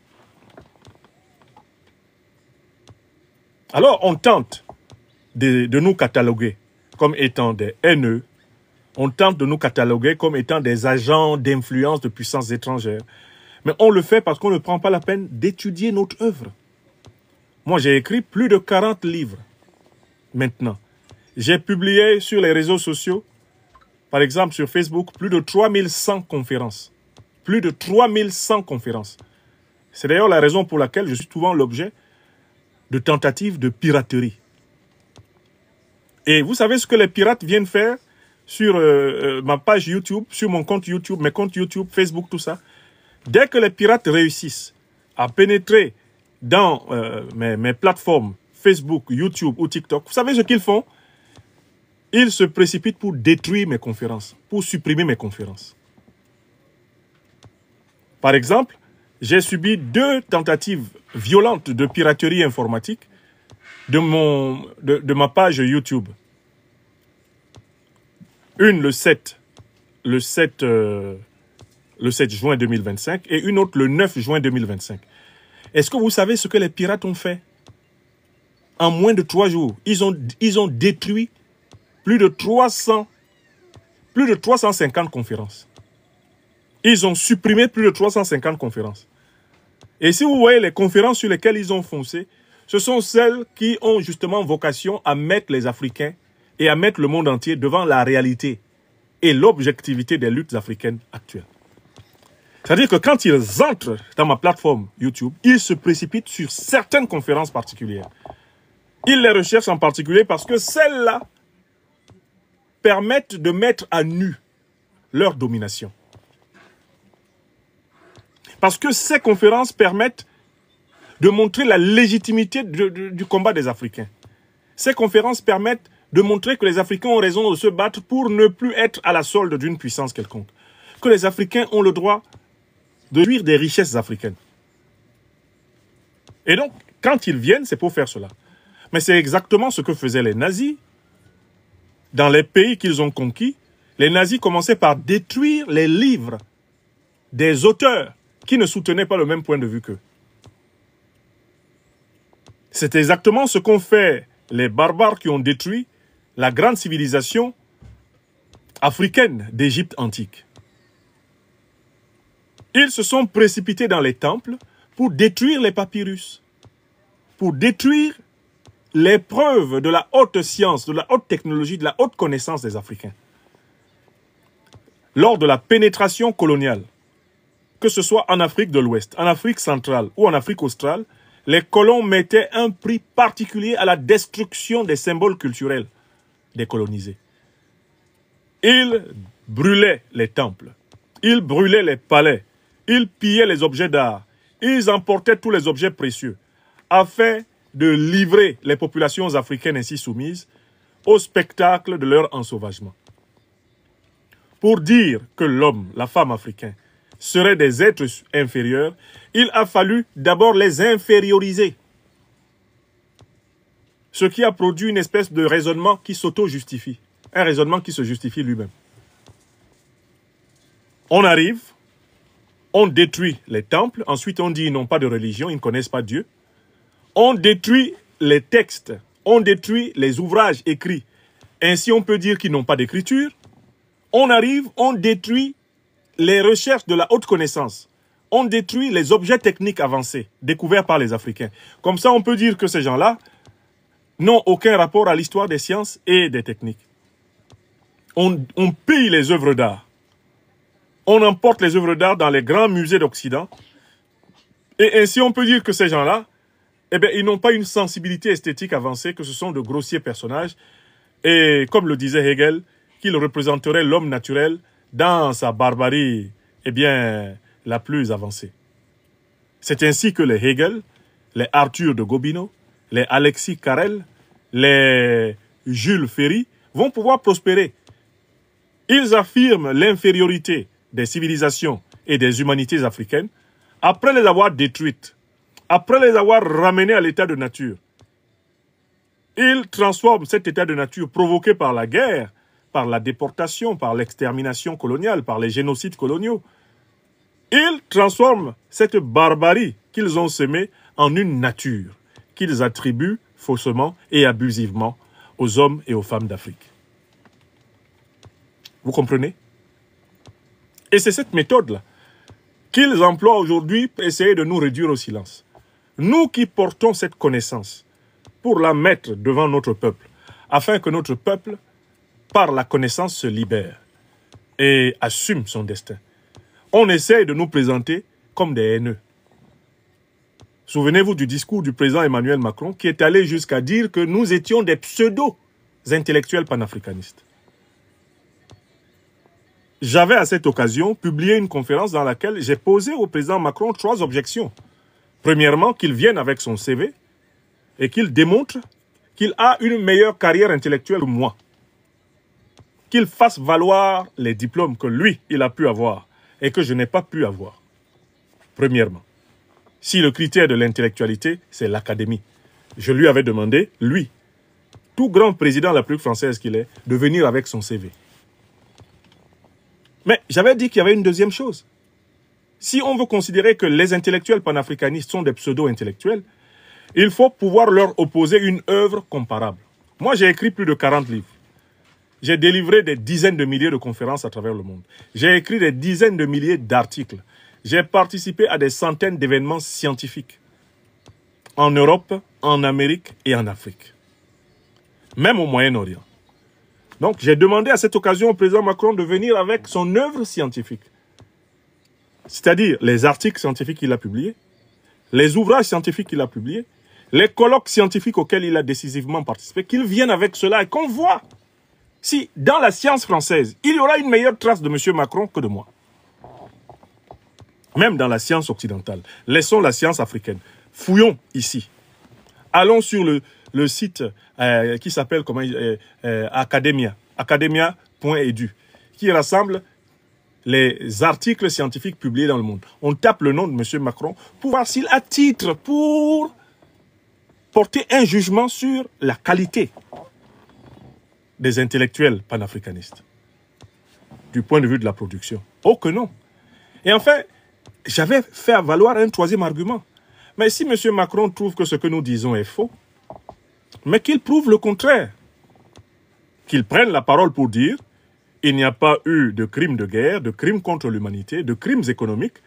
Alors, on tente de nous cataloguer comme étant des haineux. On tente de nous cataloguer comme étant des agents d'influence de puissances étrangères. Mais on le fait parce qu'on ne prend pas la peine d'étudier notre œuvre. Moi, j'ai écrit plus de 40 livres maintenant. J'ai publié sur les réseaux sociaux, par exemple sur Facebook, plus de 3100 conférences. Plus de 3100 conférences. C'est d'ailleurs la raison pour laquelle je suis souvent l'objet de tentatives de piraterie. Et vous savez ce que les pirates viennent faire sur ma page YouTube, sur mon compte YouTube, mes comptes YouTube, Facebook, tout ça. Dès que les pirates réussissent à pénétrer dans mes plateformes Facebook, YouTube ou TikTok, vous savez ce qu'ils font? Ils se précipitent pour détruire mes conférences, pour supprimer mes conférences. Par exemple, j'ai subi 2 tentatives violentes de piraterie informatique de ma page YouTube. Une le 7 juin 2025 et une autre le 9 juin 2025. Est-ce que vous savez ce que les pirates ont fait? En moins de 3 jours, ils ont détruit plus de 350 conférences. Ils ont supprimé plus de 350 conférences. Et si vous voyez les conférences sur lesquelles ils ont foncé, ce sont celles qui ont justement vocation à mettre les Africains et à mettre le monde entier devant la réalité et l'objectivité des luttes africaines actuelles. C'est-à-dire que quand ils entrent dans ma plateforme YouTube, ils se précipitent sur certaines conférences particulières. Ils les recherchent en particulier parce que celles-là permettent de mettre à nu leur domination. Parce que ces conférences permettent de montrer la légitimité du combat des Africains. Ces conférences permettent de montrer que les Africains ont raison de se battre pour ne plus être à la solde d'une puissance quelconque. Que les Africains ont le droit de jouir des richesses africaines. Et donc, quand ils viennent, c'est pour faire cela. Mais c'est exactement ce que faisaient les nazis. Dans les pays qu'ils ont conquis, les nazis commençaient par détruire les livres des auteurs qui ne soutenaient pas le même point de vue qu'eux. C'est exactement ce qu'ont fait les barbares qui ont détruit la grande civilisation africaine d'Égypte antique. Ils se sont précipités dans les temples pour détruire les papyrus, pour détruire les preuves de la haute science, de la haute technologie, de la haute connaissance des Africains. Lors de la pénétration coloniale, que ce soit en Afrique de l'Ouest, en Afrique centrale ou en Afrique australe, les colons mettaient un prix particulier à la destruction des symboles culturels des colonisés. Ils brûlaient les temples, ils brûlaient les palais, ils pillaient les objets d'art, ils emportaient tous les objets précieux, afin de livrer les populations africaines ainsi soumises au spectacle de leur ensauvagement. Pour dire que l'homme, la femme africaine, seraient des êtres inférieurs, il a fallu d'abord les inférioriser. Ce qui a produit une espèce de raisonnement qui s'auto-justifie. Un raisonnement qui se justifie lui-même. On arrive, on détruit les temples, ensuite on dit qu'ils n'ont pas de religion, ils ne connaissent pas Dieu. On détruit les textes, on détruit les ouvrages écrits. Ainsi on peut dire qu'ils n'ont pas d'écriture. On arrive, on détruit les recherches de la haute connaissance. On détruit les objets techniques avancés, découverts par les Africains. Comme ça, on peut dire que ces gens-là n'ont aucun rapport à l'histoire des sciences et des techniques. On pille les œuvres d'art. On emporte les œuvres d'art dans les grands musées d'Occident. Et ainsi, on peut dire que ces gens-là, eh bien, ils n'ont pas une sensibilité esthétique avancée, que ce sont de grossiers personnages. Et comme le disait Hegel, qu'ils représenteraient l'homme naturel dans sa barbarie, eh bien, la plus avancée. C'est ainsi que les Hegel, les Arthur de Gobineau, les Alexis Carrel, les Jules Ferry vont pouvoir prospérer. Ils affirment l'infériorité des civilisations et des humanités africaines après les avoir détruites, après les avoir ramenées à l'état de nature. Ils transforment cet état de nature provoqué par la guerre, par la déportation, par l'extermination coloniale, par les génocides coloniaux. Ils transforment cette barbarie qu'ils ont semée en une nature qu'ils attribuent faussement et abusivement aux hommes et aux femmes d'Afrique. Vous comprenez? Et c'est cette méthode-là qu'ils emploient aujourd'hui pour essayer de nous réduire au silence. Nous qui portons cette connaissance pour la mettre devant notre peuple, afin que notre peuple, par la connaissance, se libère et assume son destin. On essaye de nous présenter comme des haineux. Souvenez-vous du discours du président Emmanuel Macron qui est allé jusqu'à dire que nous étions des pseudo-intellectuels panafricanistes. J'avais à cette occasion publié une conférence dans laquelle j'ai posé au président Macron 3 objections. Premièrement, qu'il vienne avec son CV et qu'il démontre qu'il a une meilleure carrière intellectuelle que moi. Qu'il fasse valoir les diplômes que lui, il a pu avoir et que je n'ai pas pu avoir. Premièrement. Si le critère de l'intellectualité, c'est l'académie. Je lui avais demandé, lui, tout grand président de la République française qu'il est, de venir avec son CV. Mais j'avais dit qu'il y avait une deuxième chose. Si on veut considérer que les intellectuels panafricanistes sont des pseudo-intellectuels, il faut pouvoir leur opposer une œuvre comparable. Moi, j'ai écrit plus de 40 livres. J'ai délivré des dizaines de milliers de conférences à travers le monde. J'ai écrit des dizaines de milliers d'articles. J'ai participé à des centaines d'événements scientifiques. En Europe, en Amérique et en Afrique. Même au Moyen-Orient. Donc, j'ai demandé à cette occasion au président Macron de venir avec son œuvre scientifique. C'est-à-dire les articles scientifiques qu'il a publiés, les ouvrages scientifiques qu'il a publiés, les colloques scientifiques auxquels il a décisivement participé, qu'il vienne avec cela et qu'on voit si, dans la science française, il y aura une meilleure trace de M. Macron que de moi. même dans la science occidentale. Laissons la science africaine. Fouillons ici. Allons sur le site qui s'appelle Academia, academia.edu, qui rassemble les articles scientifiques publiés dans le monde. On tape le nom de M. Macron pour voir s'il a titre pour porter un jugement sur la qualité des intellectuels panafricanistes du point de vue de la production. Oh que non. Et enfin, j'avais fait valoir un troisième argument. Mais si M. Macron trouve que ce que nous disons est faux, mais qu'il prouve le contraire, qu'il prenne la parole pour dire il n'y a pas eu de crimes de guerre, de crimes contre l'humanité, de crimes économiques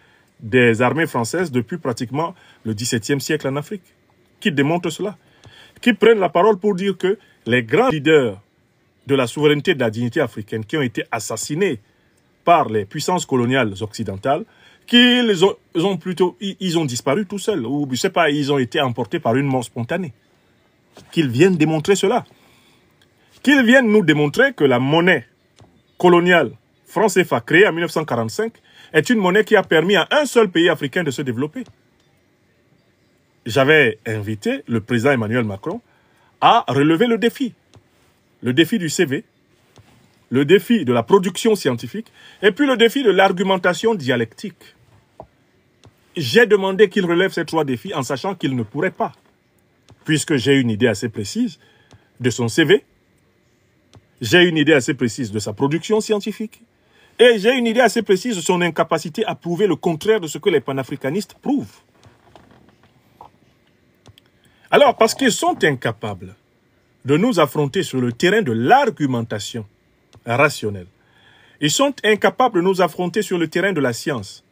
des armées françaises depuis pratiquement le XVIIe siècle en Afrique. Qui démontre cela? Qui prenne la parole pour dire que les grands leaders de la souveraineté et de la dignité africaine qui ont été assassinés par les puissances coloniales occidentales, ils ont disparu tout seuls, ou je sais pas, ils ont été emportés par une mort spontanée. Qu'ils viennent démontrer cela. Qu'ils viennent nous démontrer que la monnaie coloniale franc CFA créée en 1945 est une monnaie qui a permis à un seul pays africain de se développer. J'avais invité le président Emmanuel Macron à relever le défi du CV, le défi de la production scientifique et puis le défi de l'argumentation dialectique. J'ai demandé qu'il relève ces trois défis en sachant qu'il ne pourrait pas, puisque j'ai une idée assez précise de son CV, j'ai une idée assez précise de sa production scientifique et j'ai une idée assez précise de son incapacité à prouver le contraire de ce que les panafricanistes prouvent. Alors, parce qu'ils sont incapables de nous affronter sur le terrain de l'argumentation rationnelle, ils sont incapables de nous affronter sur le terrain de la science.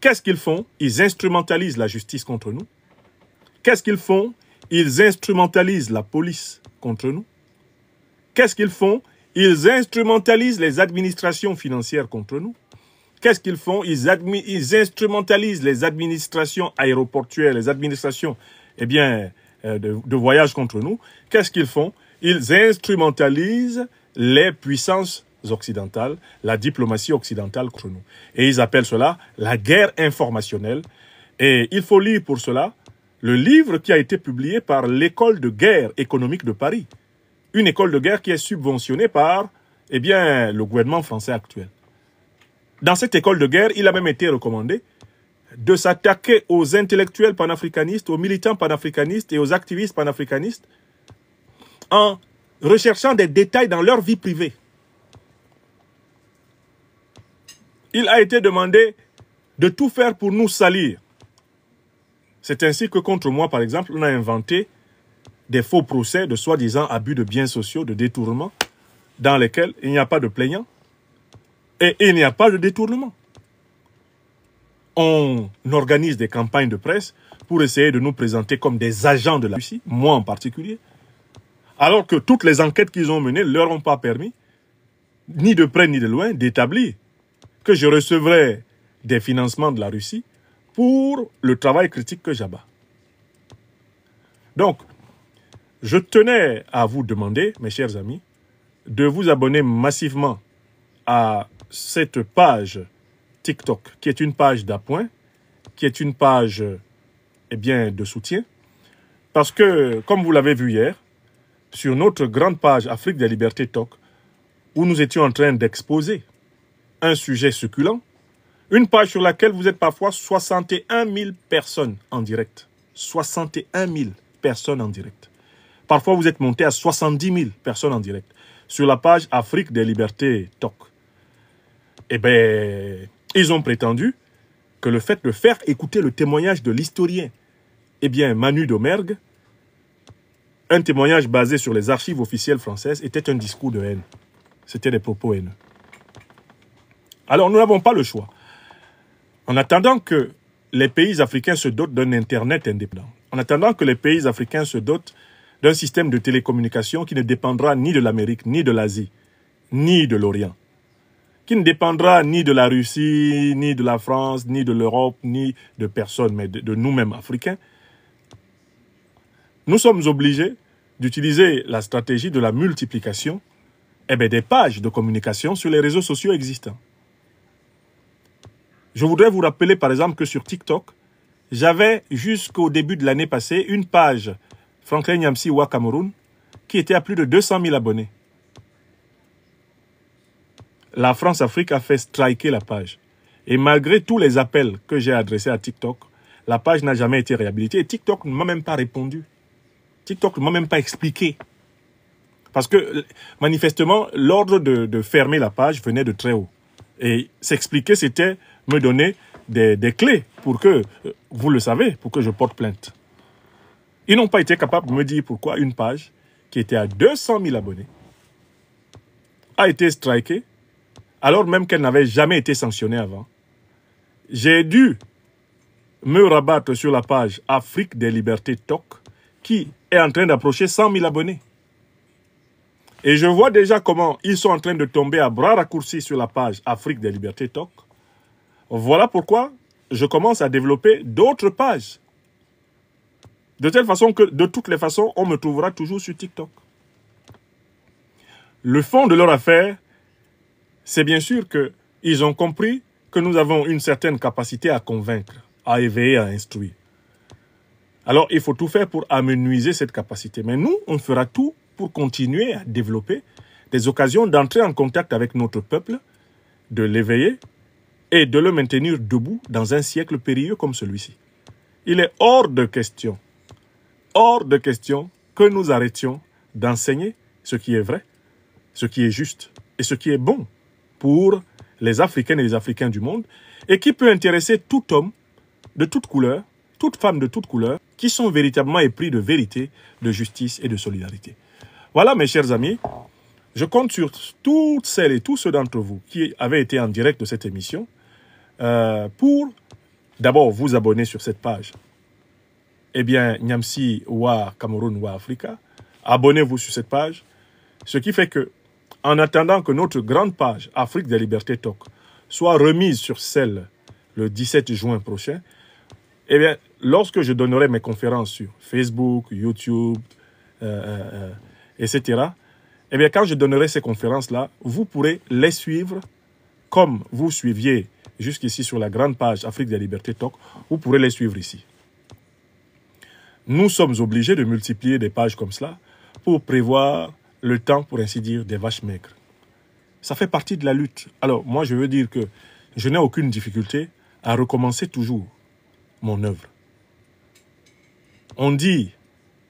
Qu'est-ce qu'ils font? Ils instrumentalisent la justice contre nous. Qu'est-ce qu'ils font? Ils instrumentalisent la police contre nous. Qu'est-ce qu'ils font? Ils instrumentalisent les administrations financières contre nous. Qu'est-ce qu'ils font? Ils instrumentalisent les administrations aéroportuaires, les administrations de voyage contre nous. Qu'est-ce qu'ils font? Ils instrumentalisent les puissances occidentales, la diplomatie occidentale contre nous. Et ils appellent cela la guerre informationnelle. Et il faut lire pour cela le livre qui a été publié par l'école de guerre économique de Paris. Une école de guerre qui est subventionnée par le gouvernement français actuel. Dans cette école de guerre, il a même été recommandé de s'attaquer aux intellectuels panafricanistes, aux militants panafricanistes et aux activistes panafricanistes en recherchant des détails dans leur vie privée. Il a été demandé de tout faire pour nous salir. C'est ainsi que contre moi, par exemple, on a inventé des faux procès de soi-disant abus de biens sociaux, de détournement, dans lesquels il n'y a pas de plaignant et il n'y a pas de détournement. On organise des campagnes de presse pour essayer de nous présenter comme des agents de la Russie, moi en particulier, alors que toutes les enquêtes qu'ils ont menées ne leur ont pas permis, ni de près ni de loin, d'établir que je recevrais des financements de la Russie pour le travail critique que j'abats. Donc, je tenais à vous demander, mes chers amis, de vous abonner massivement à cette page TikTok, qui est une page d'appoint, qui est une page de soutien, parce que, comme vous l'avez vu hier, sur notre grande page Afrique des Libertés Talk, où nous étions en train d'exposer un sujet succulent, une page sur laquelle vous êtes parfois 61 000 personnes en direct. 61 000 personnes en direct. Parfois, vous êtes monté à 70 000 personnes en direct. Sur la page Afrique des Libertés Talk. Ils ont prétendu que le fait de faire écouter le témoignage de l'historien, Manu Domergue, un témoignage basé sur les archives officielles françaises, était un discours de haine. C'était des propos haineux. Alors, nous n'avons pas le choix. En attendant que les pays africains se dotent d'un Internet indépendant, en attendant que les pays africains se dotent d'un système de télécommunication qui ne dépendra ni de l'Amérique, ni de l'Asie, ni de l'Orient, qui ne dépendra ni de la Russie, ni de la France, ni de l'Europe, ni de personne, mais de nous-mêmes Africains, nous sommes obligés d'utiliser la stratégie de la multiplication des pages de communication sur les réseaux sociaux existants. Je voudrais vous rappeler par exemple que sur TikTok, j'avais jusqu'au début de l'année passée une page Franklin Nyamsi Wa Cameroun qui était à plus de 200 000 abonnés. La France-Afrique a fait striker la page. Et malgré tous les appels que j'ai adressés à TikTok, la page n'a jamais été réhabilitée. Et TikTok ne m'a même pas répondu. TikTok ne m'a même pas expliqué. Parce que, manifestement, l'ordre de fermer la page venait de très haut. Et s'expliquer, c'était me donner des clés pour que, vous le savez, pour que je porte plainte. Ils n'ont pas été capables de me dire pourquoi une page qui était à 200 000 abonnés a été strikée, alors même qu'elle n'avait jamais été sanctionnée avant. J'ai dû me rabattre sur la page Afrique des Libertés TOC, qui est en train d'approcher 100 000 abonnés. Et je vois déjà comment ils sont en train de tomber à bras raccourcis sur la page Afrique des Libertés TOC. Voilà pourquoi je commence à développer d'autres pages. De telle façon que, de toutes les façons, on me trouvera toujours sur TikTok. Le fond de leur affaire, c'est bien sûr qu'ils ont compris que nous avons une certaine capacité à convaincre, à éveiller, à instruire. Alors, il faut tout faire pour amenuiser cette capacité. Mais nous, on fera tout pour continuer à développer des occasions d'entrer en contact avec notre peuple, de l'éveiller et de le maintenir debout dans un siècle périlleux comme celui-ci. Il est hors de question que nous arrêtions d'enseigner ce qui est vrai, ce qui est juste et ce qui est bon pour les Africaines et les Africains du monde et qui peut intéresser tout homme de toute couleur, toute femme de toute couleur, qui sont véritablement épris de vérité, de justice et de solidarité. Voilà, mes chers amis, je compte sur toutes celles et tous ceux d'entre vous qui avaient été en direct de cette émission pour d'abord vous abonner sur cette page. Eh bien, Nyamsi Wa Cameroun Wa Africa, abonnez-vous sur cette page, ce qui fait que, en attendant que notre grande page Afrique des Libertés TOC soit remise sur celle le 17 juin prochain, eh bien, lorsque je donnerai mes conférences sur Facebook, YouTube, etc., eh bien, quand je donnerai ces conférences-là, vous pourrez les suivre comme vous suiviez jusqu'ici sur la grande page Afrique des Libertés TOC, vous pourrez les suivre ici. Nous sommes obligés de multiplier des pages comme cela pour prévoir le temps, pour ainsi dire, des vaches maigres. Ça fait partie de la lutte. Alors, moi, je veux dire que je n'ai aucune difficulté à recommencer toujours mon œuvre. On dit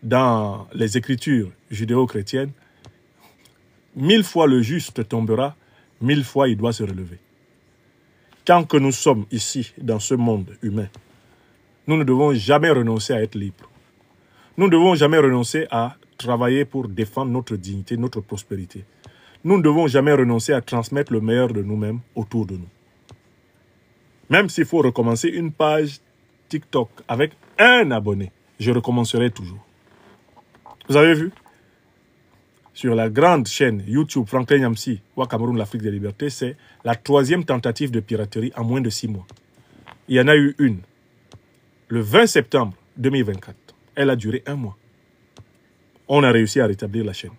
dans les écritures judéo-chrétiennes, 1000 fois le juste tombera, 1000 fois il doit se relever. Tant que nous sommes ici, dans ce monde humain, nous ne devons jamais renoncer à être libres. Nous ne devons jamais renoncer à travailler pour défendre notre dignité, notre prospérité. Nous ne devons jamais renoncer à transmettre le meilleur de nous-mêmes autour de nous. Même s'il faut recommencer une page TikTok avec un abonné, je recommencerai toujours. Vous avez vu? Sur la grande chaîne YouTube Franklin Nyamsi Wa Cameroun, l'Afrique des Libertés, c'est la 3e tentative de piraterie en moins de 6 mois. Il y en a eu une le 20 septembre 2024. Elle a duré 1 mois. On a réussi à rétablir la chaîne.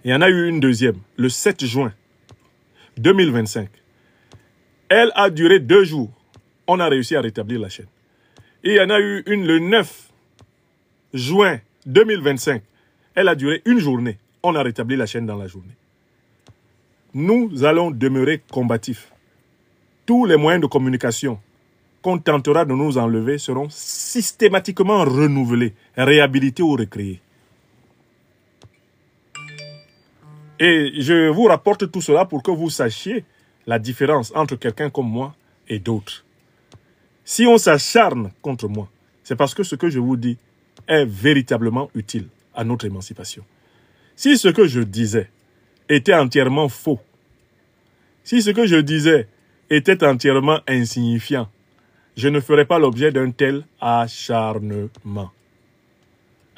Il y en a eu une deuxième, le 7 juin 2025. Elle a duré 2 jours. On a réussi à rétablir la chaîne. Et il y en a eu une le 9 juin 2025. Elle a duré 1 journée. On a rétabli la chaîne dans la journée. Nous allons demeurer combatifs. Tous les moyens de communication qu'on tentera de nous enlever seront systématiquement renouvelés, réhabilités ou recréés. Et je vous rapporte tout cela pour que vous sachiez la différence entre quelqu'un comme moi et d'autres. Si on s'acharne contre moi, c'est parce que ce que je vous dis est véritablement utile à notre émancipation. Si ce que je disais était entièrement faux, si ce que je disais était entièrement insignifiant, je ne ferai pas l'objet d'un tel acharnement.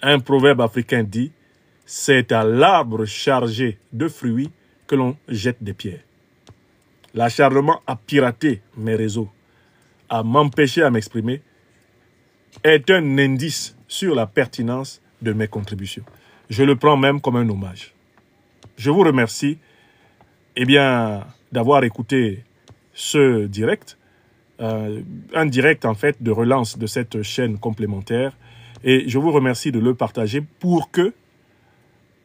Un proverbe africain dit « C'est à l'arbre chargé de fruits que l'on jette des pierres ». L'acharnement à pirater mes réseaux, à m'empêcher à m'exprimer, est un indice sur la pertinence de mes contributions. Je le prends même comme un hommage. Je vous remercie d'avoir écouté ce direct, un direct en fait de relance de cette chaîne complémentaire. Et je vous remercie de le partager pour que,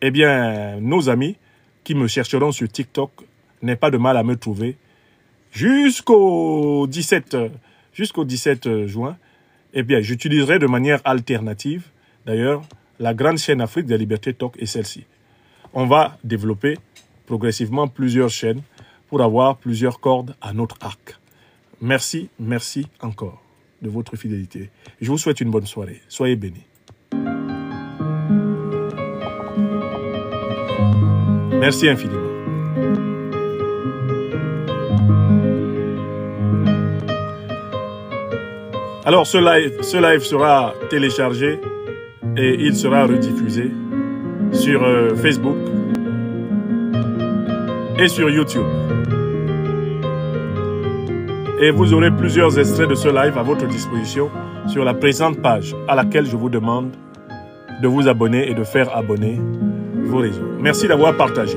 eh bien, nos amis qui me chercheront sur TikTok n'aient pas de mal à me trouver jusqu'au 17 juin. Eh bien, j'utiliserai de manière alternative, d'ailleurs, la grande chaîne Afrique des Libertés Talk et celle-ci. On va développer progressivement plusieurs chaînes pour avoir plusieurs cordes à notre arc. Merci, merci encore de votre fidélité. Je vous souhaite une bonne soirée. Soyez bénis. Merci infiniment. Alors, ce live sera téléchargé et il sera rediffusé sur Facebook et sur YouTube. Et vous aurez plusieurs extraits de ce live à votre disposition sur la présente page à laquelle je vous demande de vous abonner et de faire abonner vos réseaux. Merci d'avoir partagé.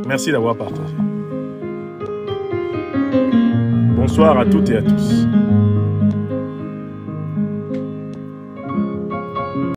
Merci d'avoir partagé. Bonsoir à toutes et à tous.